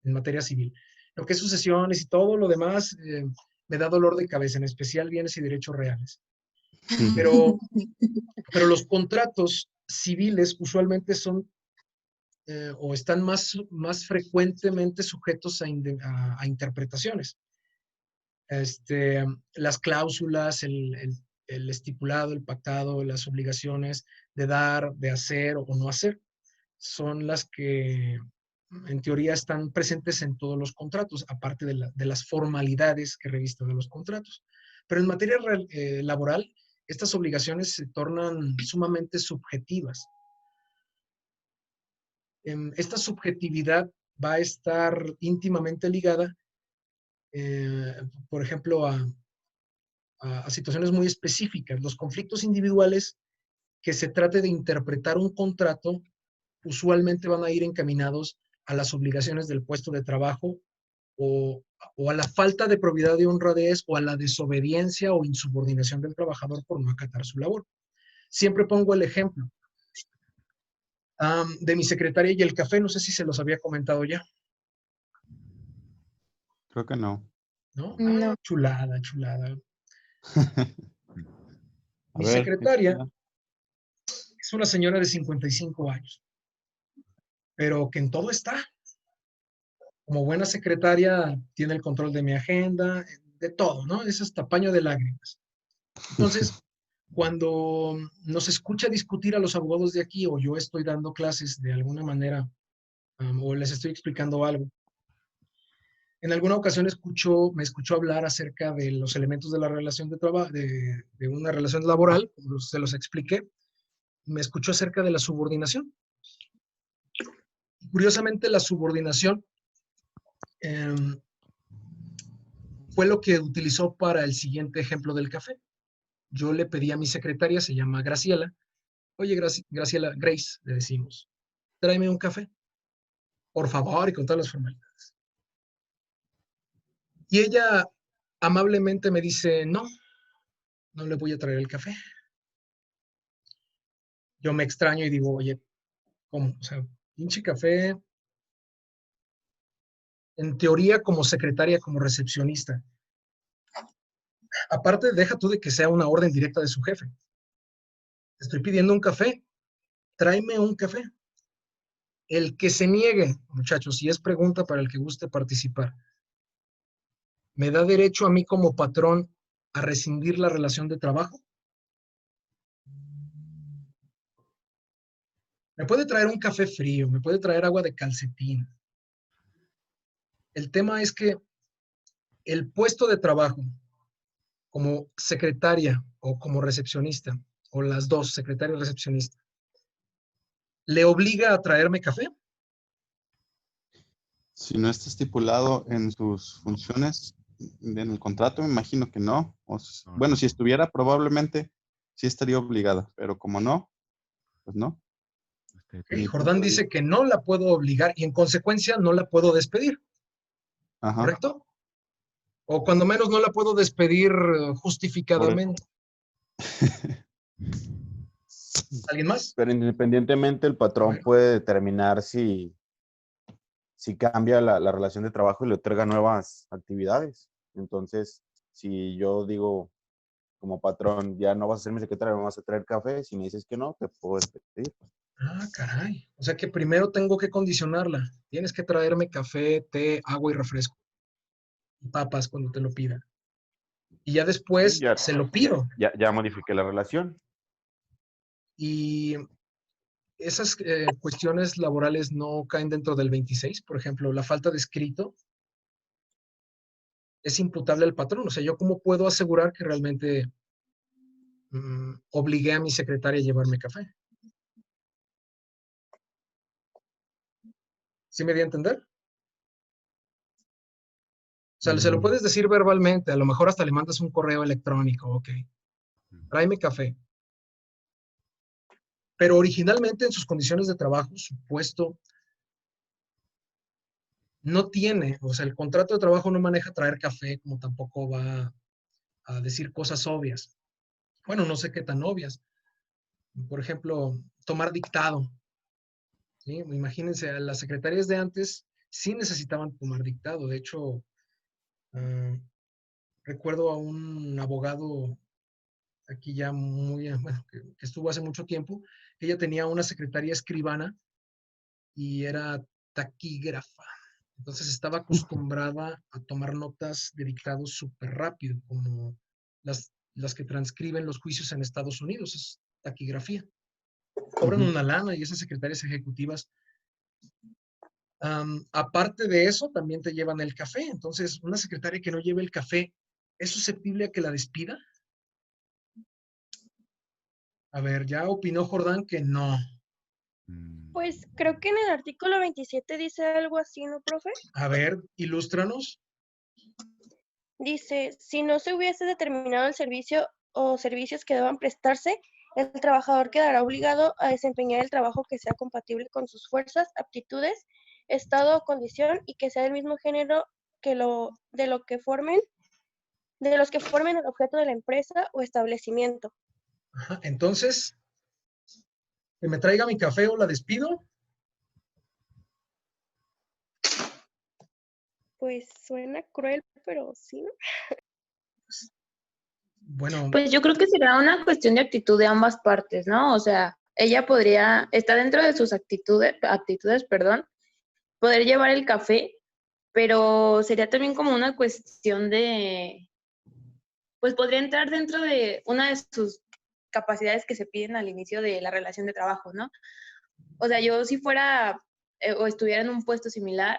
en materia civil. Lo que es sucesiones y todo lo demás me da dolor de cabeza, en especial bienes y derechos reales. Pero los contratos civiles usualmente son o están más frecuentemente sujetos a interpretaciones. Las cláusulas, el estipulado, el pactado, las obligaciones de dar, de hacer o no hacer, son las que en teoría están presentes en todos los contratos, aparte de las formalidades que revisten de los contratos. Pero en materia laboral, estas obligaciones se tornan sumamente subjetivas. Esta subjetividad va a estar íntimamente ligada, por ejemplo, a situaciones muy específicas. Los conflictos individuales que se trate de interpretar un contrato usualmente van a ir encaminados a las obligaciones del puesto de trabajo o a la falta de probidad de honradez o a la desobediencia o insubordinación del trabajador por no acatar su labor. Siempre pongo el ejemplo de mi secretaria y el café, no sé si se los había comentado ya. Creo que no. ¿No? No. Chulada, chulada. A Mi ver, secretaria es una señora de 55 años, pero que en todo está. Como buena secretaria, tiene el control de mi agenda, de todo, ¿no? Es hasta paño de lágrimas. Entonces, cuando nos escucha discutir a los abogados de aquí, o yo estoy dando clases de alguna manera, o les estoy explicando algo, en alguna ocasión me escuchó hablar acerca de los elementos de la relación de trabajo, de una relación laboral, como se los expliqué. Me escuchó acerca de la subordinación. Curiosamente, la subordinación fue lo que utilizó para el siguiente ejemplo del café. Yo le pedí a mi secretaria, se llama Graciela, oye, Graciela, Grace, le decimos, tráeme un café, por favor, y con todas las formalidades. Y ella amablemente me dice, no le voy a traer el café. Yo me extraño y digo, oye, ¿cómo? O sea, pinche café, en teoría como secretaria, como recepcionista. Aparte, deja tú de que sea una orden directa de su jefe. Te estoy pidiendo un café, tráeme un café. El que se niegue, muchachos, si es pregunta para el que guste participar, ¿me da derecho a mí como patrón a rescindir la relación de trabajo? Me puede traer un café frío, me puede traer agua de calcetín. El tema es que el puesto de trabajo como secretaria o como recepcionista, o las dos, secretaria y recepcionista, ¿le obliga a traerme café? Si no está estipulado en sus funciones, en el contrato, me imagino que no. Bueno, si estuviera, probablemente sí estaría obligada, pero como no, pues no. Y Jordán dice que no la puedo obligar y en consecuencia no la puedo despedir, Ajá. ¿correcto? O cuando menos no la puedo despedir justificadamente. ¿Alguien más? Pero independientemente, el A patrón ver. puede determinar si cambia la relación de trabajo y le otorga nuevas actividades. Entonces, si yo digo como patrón, ya no vas a ser mi secretario, me vas a traer café, si me dices que no, te puedo despedir. Ah, caray. O sea que primero tengo que condicionarla. Tienes que traerme café, té, agua y refresco. Y papas cuando te lo pida. Y ya Sí, después ya, se lo pido. ya modifiqué la relación. Y esas cuestiones laborales no caen dentro del 26. Por ejemplo, la falta de escrito es imputable al patrón. O sea, ¿yo cómo puedo asegurar que realmente obligué a mi secretaria a llevarme café? ¿Sí me di a entender? O sea, se lo puedes decir verbalmente, a lo mejor hasta le mandas un correo electrónico, ok, tráeme café. Pero originalmente en sus condiciones de trabajo, su puesto no tiene, o sea, el contrato de trabajo no maneja traer café, como tampoco va a decir cosas obvias. Bueno, no sé qué tan obvias. Por ejemplo, tomar dictado. ¿Sí? Imagínense, a las secretarias de antes sí necesitaban tomar dictado. De hecho, recuerdo a un abogado aquí ya muy, bueno, que estuvo hace mucho tiempo, ella tenía una secretaria escribana y era taquígrafa. Entonces estaba acostumbrada a tomar notas de dictados súper rápido, como las que transcriben los juicios en Estados Unidos, es taquigrafía. Cobran una lana y esas secretarias ejecutivas, aparte de eso, también te llevan el café. Entonces, una secretaria que no lleve el café, ¿es susceptible a que la despida? A ver, ya opinó Jordán que no. Pues creo que en el artículo 27 dice algo así, ¿no, profe? A ver, ilústranos. Dice, si no se hubiese determinado el servicio o servicios que deban prestarse, el trabajador quedará obligado a desempeñar el trabajo que sea compatible con sus fuerzas, aptitudes, estado o condición y que sea del mismo género que de los que formen el objeto de la empresa o establecimiento. Ajá, entonces, que me traiga mi café o la despido. Pues suena cruel, pero sí, ¿no? Bueno, Pues yo creo que será una cuestión de actitud de ambas partes, ¿no? O sea, ella podría, está dentro de sus aptitudes, perdón, poder llevar el café, pero sería también como una cuestión de, pues podría entrar dentro de una de sus capacidades que se piden al inicio de la relación de trabajo, ¿no? O sea, yo si fuera o estuviera en un puesto similar,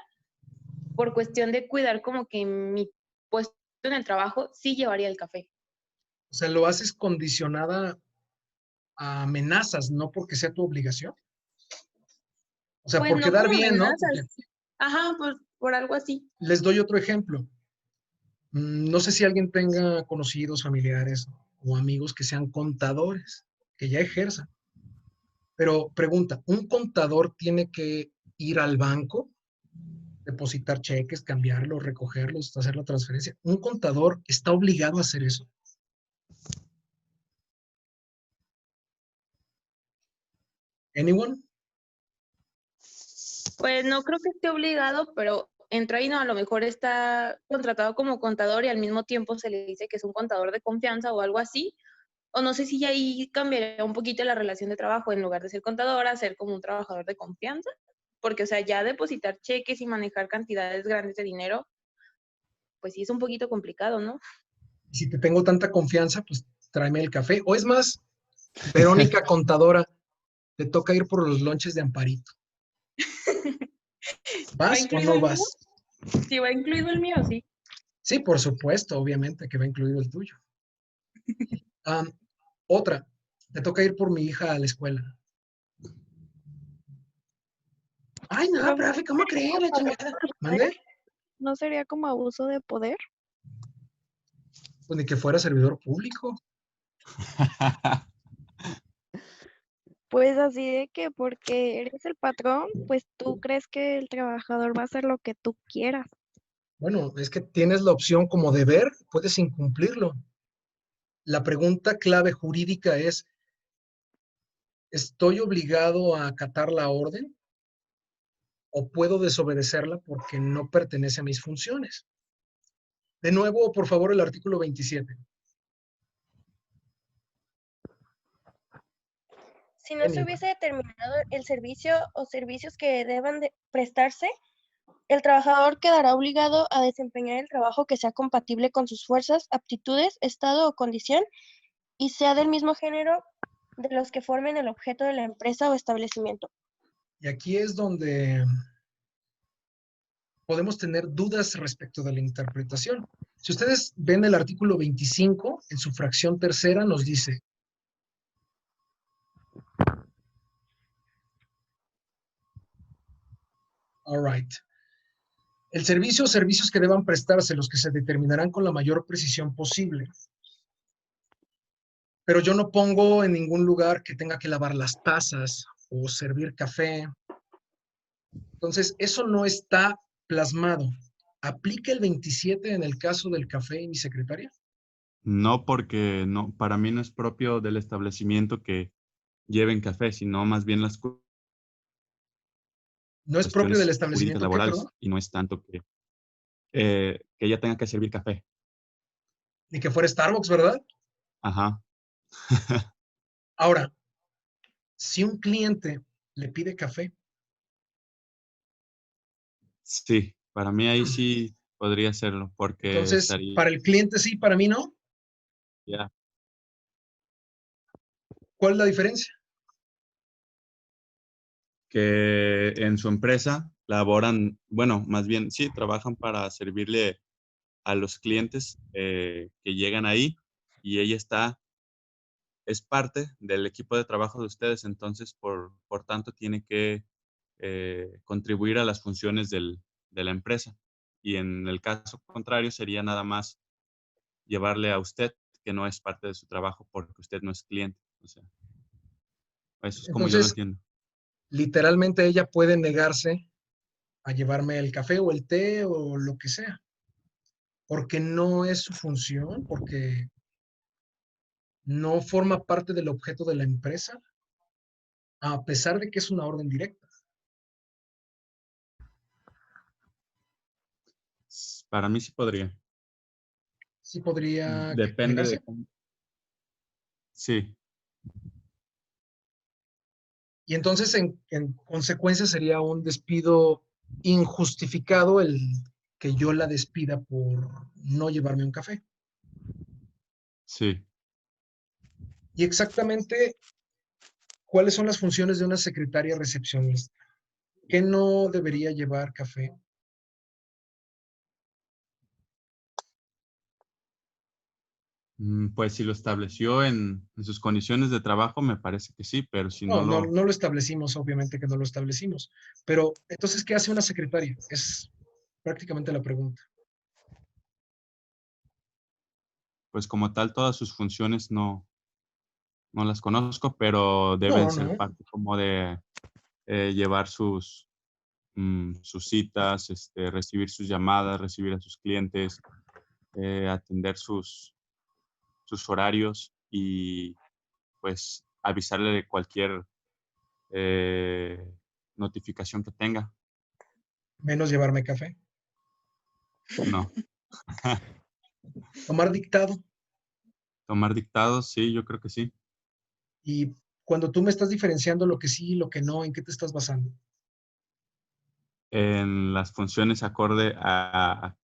por cuestión de cuidar como que mi puesto en el trabajo, sí llevaría el café. o sea, lo haces condicionada a amenazas, no porque sea tu obligación. O sea, Pues por no quedar como bien, ¿no? Porque amenazas. Ajá, pues por algo así. les doy otro ejemplo. No sé si alguien tenga conocidos, familiares o amigos que sean contadores, que ya ejerzan. Pero pregunta, ¿un contador tiene que ir al banco, depositar cheques, cambiarlos, recogerlos, hacer la transferencia? ¿Un contador está obligado a hacer eso? ¿Anyone? Pues no creo que esté obligado, pero entra y no, a lo mejor está contratado como contador y al mismo tiempo se le dice que es un contador de confianza o algo así. O no sé si ya ahí cambiaría un poquito la relación de trabajo, en lugar de ser contadora, ser como un trabajador de confianza. Porque, o sea, ya depositar cheques y manejar cantidades grandes de dinero, pues sí es un poquito complicado, ¿no? Si te tengo tanta confianza, pues tráeme el café. O es más, Verónica Contadora, te toca ir por los lonches de Amparito. ¿Va ¿Vas o incluido no el mío? vas? Sí, va incluido el mío, sí. Sí, por supuesto, obviamente que va incluido el tuyo. Am, otra, te toca ir por mi hija a la escuela. Ay, no, No, profe, ¿cómo crees? La chingada. ¿Mande? ¿no sería como abuso de poder? Pues ni que fuera servidor público. Pues así de que porque eres el patrón, pues tú crees que el trabajador va a hacer lo que tú quieras. Bueno, es que tienes la opción como deber, puedes incumplirlo. La pregunta clave jurídica es, ¿estoy obligado a acatar la orden o puedo desobedecerla porque no pertenece a mis funciones? De nuevo, por favor, el artículo 27. Si no se hubiese determinado el servicio o servicios que deban de prestarse, el trabajador quedará obligado a desempeñar el trabajo que sea compatible con sus fuerzas, aptitudes, estado o condición y sea del mismo género de los que formen el objeto de la empresa o establecimiento. Y aquí es donde podemos tener dudas respecto de la interpretación. Si ustedes ven el artículo 25, en su fracción tercera nos dice, all right, el servicio o servicios que deban prestarse, los que se determinarán con la mayor precisión posible. Pero yo no pongo en ningún lugar que tenga que lavar las tazas o servir café. Entonces, eso no está plasmado. ¿Aplica el 27 en el caso del café y mi secretaria? No, porque no, para mí no es propio del establecimiento que lleven café, sino más bien las ¿No es propio del cuestiones jurídicas establecimiento qué, laborales perdón? y no es tanto que ella tenga que servir café. Ni que fuera Starbucks, ¿verdad? Ajá. Ahora, si un cliente le pide café, Sí, para mí ahí sí podría serlo, porque entonces, estaría para el cliente sí, para mí no. ¿Cuál es la diferencia? que en su empresa laboran, bueno, más bien, sí, trabajan para servirle a los clientes que llegan ahí y ella es parte del equipo de trabajo de ustedes, entonces, por tanto, tiene que contribuir a las funciones de la empresa. Y en el caso contrario, sería nada más llevarle a usted, que no es parte de su trabajo porque usted no es cliente. O sea, eso es como yo lo Entonces, entiendo. literalmente ella puede negarse a llevarme el café o el té o lo que sea, porque no es su función, porque no forma parte del objeto de la empresa, a pesar de que es una orden directa. Para mí sí podría. Sí podría Depende negarse. de cómo. Sí, Y entonces, en consecuencia, sería un despido injustificado el que yo la despida por no llevarme un café. sí. Y exactamente, ¿cuáles son las funciones de una secretaria recepcionista? ¿Qué no debería llevar café? Pues si lo estableció en sus condiciones de trabajo, me parece que sí, pero si no No, no, lo, no lo establecimos, obviamente que no lo establecimos. Pero entonces, ¿qué hace una secretaria? Es prácticamente la pregunta. pues como tal, todas sus funciones no las conozco, pero deben No, ser no. parte como de llevar sus citas, recibir sus llamadas, recibir a sus clientes, atender sus horarios y pues avisarle de cualquier eh, notificación que tenga. Menos llevarme café. No. Tomar dictado. Tomar dictados, sí, yo creo que sí. Y cuando tú me estás diferenciando lo que sí y lo que no, ¿en qué te estás basando? En las funciones acorde a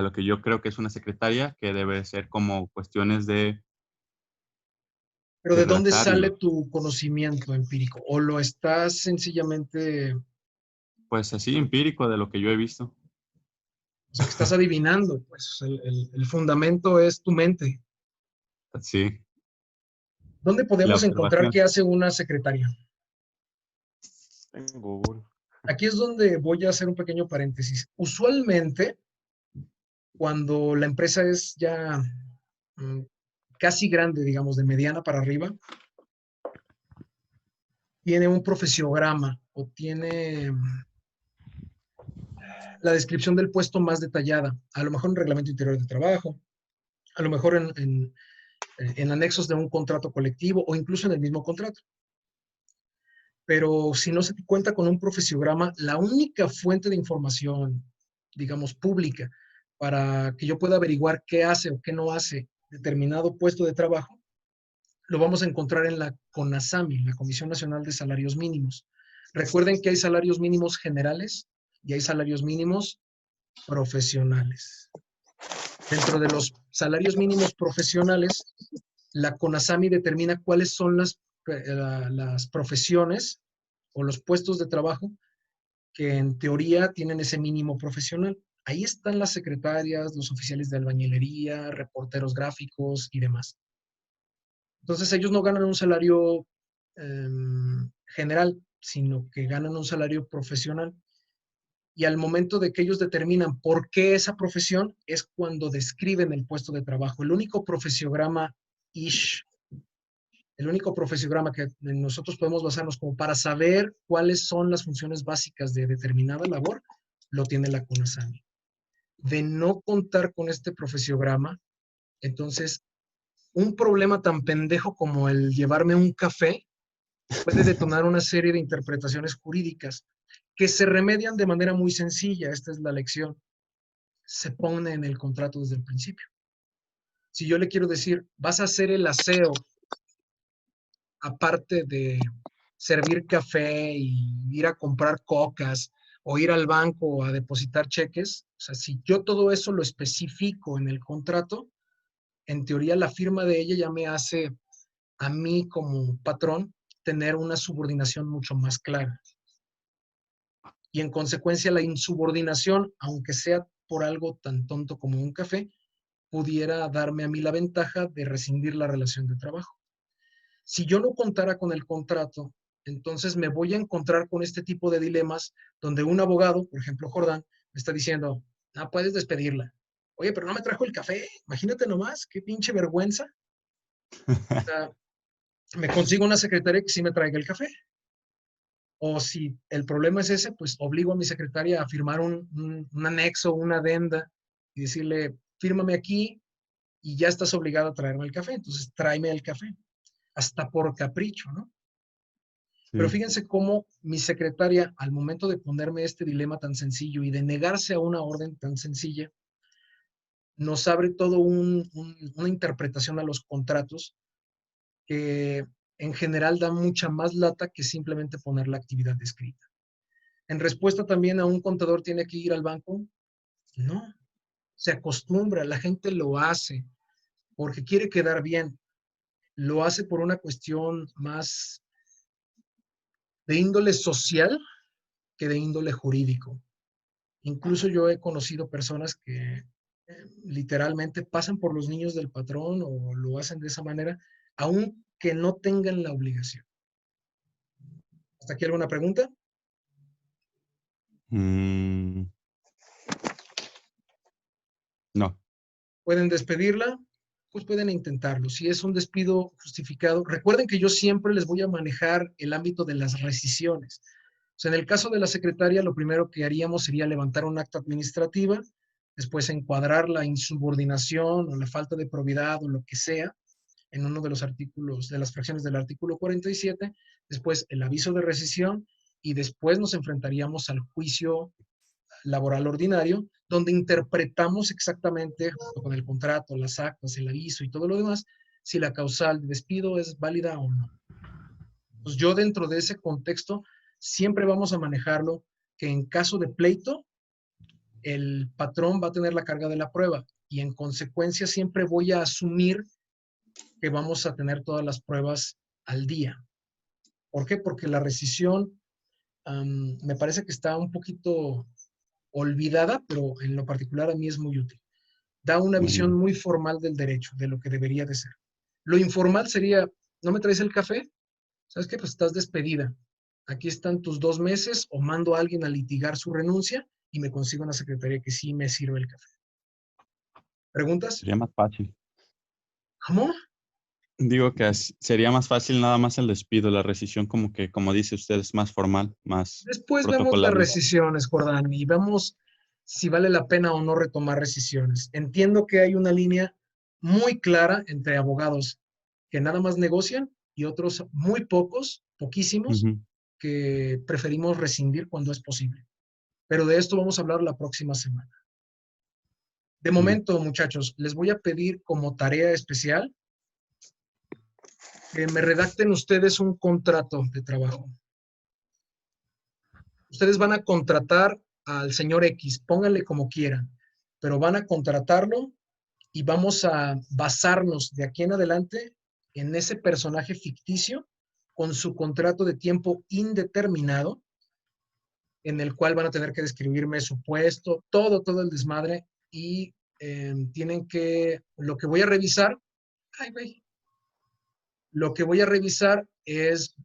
lo que yo creo que es una secretaria, que debe ser como cuestiones Pero ¿de dónde redactar sale y tu conocimiento empírico? ¿O lo estás sencillamente, o pues así empírico de lo que yo he visto. sea, que estás adivinando? Pues el fundamento es tu mente. Sí, ¿Dónde la podemos encontrar observación. qué hace una secretaria? En Google. Aquí es donde voy a hacer un pequeño paréntesis. Usualmente, cuando la empresa es ya mm, casi grande, digamos, de mediana para arriba, tiene un profesiograma o tiene la descripción del puesto más detallada, a lo mejor en reglamento interior de trabajo, a lo mejor en anexos de un contrato colectivo o incluso en el mismo contrato. Pero si no se cuenta con un profesiograma, la única fuente de información, digamos, pública, para que yo pueda averiguar qué hace o qué no hace determinado puesto de trabajo, lo vamos a encontrar en la CONASAMI, la Comisión Nacional de Salarios Mínimos. Recuerden que hay salarios mínimos generales y hay salarios mínimos profesionales. Dentro de los salarios mínimos profesionales, la CONASAMI determina cuáles son las profesiones o los puestos de trabajo que en teoría tienen ese mínimo profesional. Ahí están las secretarias, los oficiales de albañilería, reporteros gráficos y demás. Entonces ellos no ganan un salario general, sino que ganan un salario profesional. Y al momento de que ellos determinan por qué esa profesión, es cuando describen el puesto de trabajo. El único profesiograma el único profesiograma que nosotros podemos basarnos como para saber cuáles son las funciones básicas de determinada labor, lo tiene la CONASAMI. De no contar con este profesiograma, entonces un problema tan pendejo como el llevarme un café puede detonar una serie de interpretaciones jurídicas que se remedian de manera muy sencilla. Esta es la lección. Se pone en el contrato desde el principio. Si yo le quiero decir, vas a hacer el aseo aparte de servir café y ir a comprar cocas o ir al banco a depositar cheques, o sea, si yo todo eso lo especifico en el contrato, en teoría la firma de ella ya me hace a mí como patrón tener una subordinación mucho más clara. Y en consecuencia la insubordinación, aunque sea por algo tan tonto como un café, pudiera darme a mí la ventaja de rescindir la relación de trabajo. Si yo no contara con el contrato, entonces me voy a encontrar con este tipo de dilemas donde un abogado, por ejemplo Jordán, me está diciendo, no, puedes despedirla. Oye, pero no me trajo el café. Imagínate nomás, qué pinche vergüenza. O sea, me consigo una secretaria que sí me traiga el café. O si el problema es ese, pues obligo a mi secretaria a firmar un anexo, una adenda y decirle, fírmame aquí y ya estás obligado a traerme el café. Entonces, tráeme el café. Hasta por capricho, ¿no? Pero Sí. fíjense cómo mi secretaria, al momento de ponerme este dilema tan sencillo y de negarse a una orden tan sencilla, nos abre todo una interpretación a los contratos que en general da mucha más lata que simplemente poner la actividad descrita. En respuesta también a un contador tiene que ir al banco. No, se acostumbra, la gente lo hace porque quiere quedar bien, lo hace por una cuestión más de índole social que de índole jurídico. Incluso yo he conocido personas que literalmente pasan por los niños del patrón o lo hacen de esa manera, aunque no tengan la obligación. ¿Hasta aquí alguna pregunta? Mm, no. ¿Pueden despedirla? Pues pueden intentarlo. Si es un despido justificado, recuerden que yo siempre les voy a manejar el ámbito de las rescisiones. O sea, en el caso de la secretaria, lo primero que haríamos sería levantar un acta administrativa, después encuadrar la insubordinación o la falta de probidad o lo que sea en uno de los artículos, de las fracciones del artículo 47, después el aviso de rescisión y después nos enfrentaríamos al juicio laboral ordinario, donde interpretamos exactamente, junto con el contrato, las actas, el aviso y todo lo demás, si la causal de despido es válida o no. Pues yo dentro de ese contexto siempre vamos a manejarlo que en caso de pleito, el patrón va a tener la carga de la prueba y en consecuencia siempre voy a asumir que vamos a tener todas las pruebas al día. ¿Por qué? Porque la rescisión me parece que está un poquito olvidada, pero en lo particular a mí es muy útil. Da una Muy visión bien. muy formal del derecho, de lo que debería de ser. Lo informal sería, ¿no me traes el café? ¿Sabes qué? Pues estás despedida. Aquí están tus 2 meses o mando a alguien a litigar su renuncia y me consigo una secretaria que sí me sirve el café. ¿Preguntas? Sería más fácil. ¿Cómo? Digo que sería más fácil nada más el despido, la rescisión como que, como dice usted, es más formal, más Después vemos las protocolario. rescisiones, Jordán, y vemos si vale la pena o no retomar rescisiones. Entiendo que hay una línea muy clara entre abogados que nada más negocian y otros muy pocos, poquísimos, Ujú. que preferimos rescindir cuando es posible. Pero de esto vamos a hablar la próxima semana. De momento, muchachos, les voy a pedir como tarea especial que me redacten ustedes un contrato de trabajo. Ustedes van a contratar al señor X, pónganle como quieran, pero van a contratarlo y vamos a basarnos de aquí en adelante en ese personaje ficticio con su contrato de tiempo indeterminado, en el cual van a tener que describirme su puesto, todo el desmadre, y tienen que, lo que voy a revisar, ay, güey, lo que voy a revisar es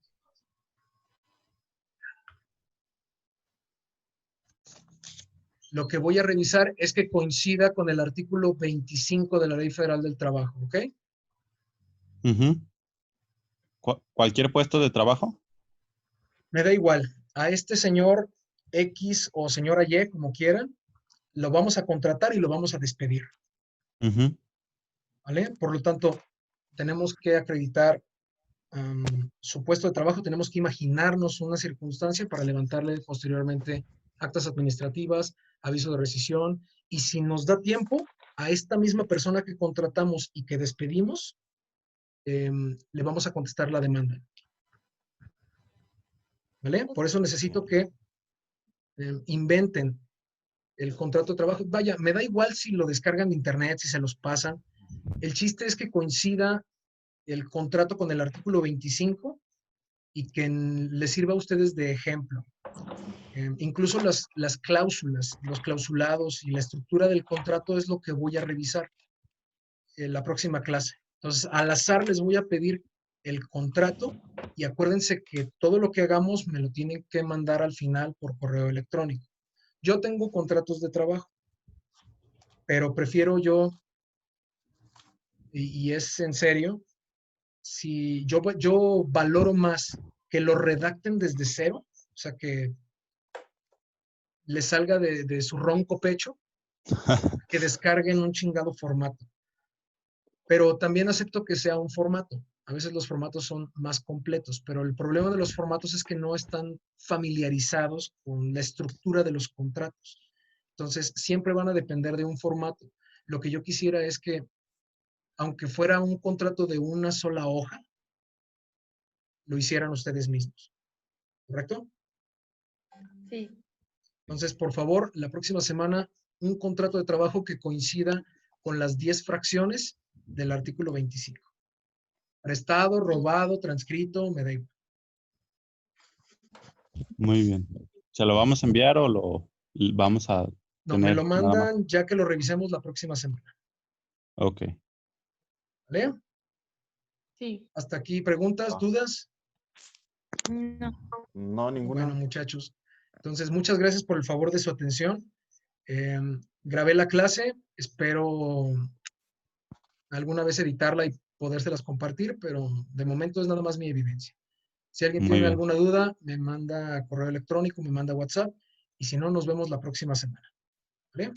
que coincida con el artículo 25 de la Ley Federal del Trabajo, ¿ok? Ujú. ¿Cualquier puesto de trabajo? Me da igual. A este señor X o señora Y, como quieran, lo vamos a contratar y lo vamos a despedir, Ujú. ¿vale? Por lo tanto, tenemos que acreditar su puesto de trabajo, tenemos que imaginarnos una circunstancia para levantarle posteriormente actas administrativas, aviso de rescisión, y si nos da tiempo, a esta misma persona que contratamos y que despedimos, le vamos a contestar la demanda, ¿vale? Por eso necesito que inventen el contrato de trabajo. Vaya, me da igual si lo descargan de internet, si se los pasan. El chiste es que coincida el contrato con el artículo 25 y que les sirva a ustedes de ejemplo. Incluso las cláusulas, los clausulados y la estructura del contrato es lo que voy a revisar en la próxima clase. Entonces, al azar les voy a pedir el contrato y acuérdense que todo lo que hagamos me lo tienen que mandar al final por correo electrónico. Yo tengo contratos de trabajo, pero prefiero yo, y es en serio, si yo valoro más que lo redacten desde cero, o sea, que le salga de su ronco pecho, que descarguen un chingado formato. Pero también acepto que sea un formato. A veces los formatos son más completos, pero el problema de los formatos es que no están familiarizados con la estructura de los contratos. Entonces, siempre van a depender de un formato. Lo que yo quisiera es que, aunque fuera un contrato de una sola hoja, lo hicieran ustedes mismos. ¿Correcto? Sí. Entonces, por favor, la próxima semana, un contrato de trabajo que coincida con las 10 fracciones del artículo 25. Prestado, robado, transcrito, me da igual. Muy bien. ¿Se lo vamos a enviar o lo vamos a No, me lo tener nada más? mandan ya que lo revisemos la próxima semana. Ok. ¿Vale? Sí. Hasta aquí, preguntas, dudas. No. No, ninguna. Bueno, muchachos. Entonces, muchas gracias por el favor de su atención. Grabé la clase, espero alguna vez editarla y podérselas compartir, pero de momento es nada más mi evidencia. Si alguien Muy tiene bien. alguna duda, me manda correo electrónico, me manda WhatsApp, y si no, nos vemos la próxima semana. ¿Vale?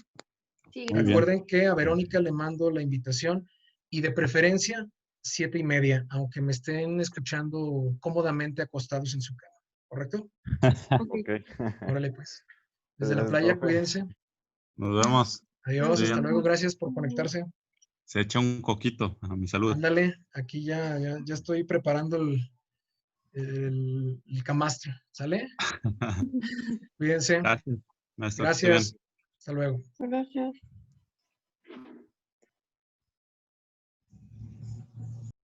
Sí, Muy bien. Recuerden que a Verónica le mando la invitación y de preferencia 7:30, aunque me estén escuchando cómodamente acostados en su cama. ¿Correcto? Ok. Órale pues. Desde la Gracias, playa, profe. cuídense. Nos vemos. Adiós, Sí, hasta ya. luego. Gracias por conectarse. Se echa un coquito a mi salud. Ándale, aquí ya estoy preparando el camastro. ¿Sale? Cuídense. Gracias. Maestro, que esté bien. Gracias. Hasta luego. Gracias.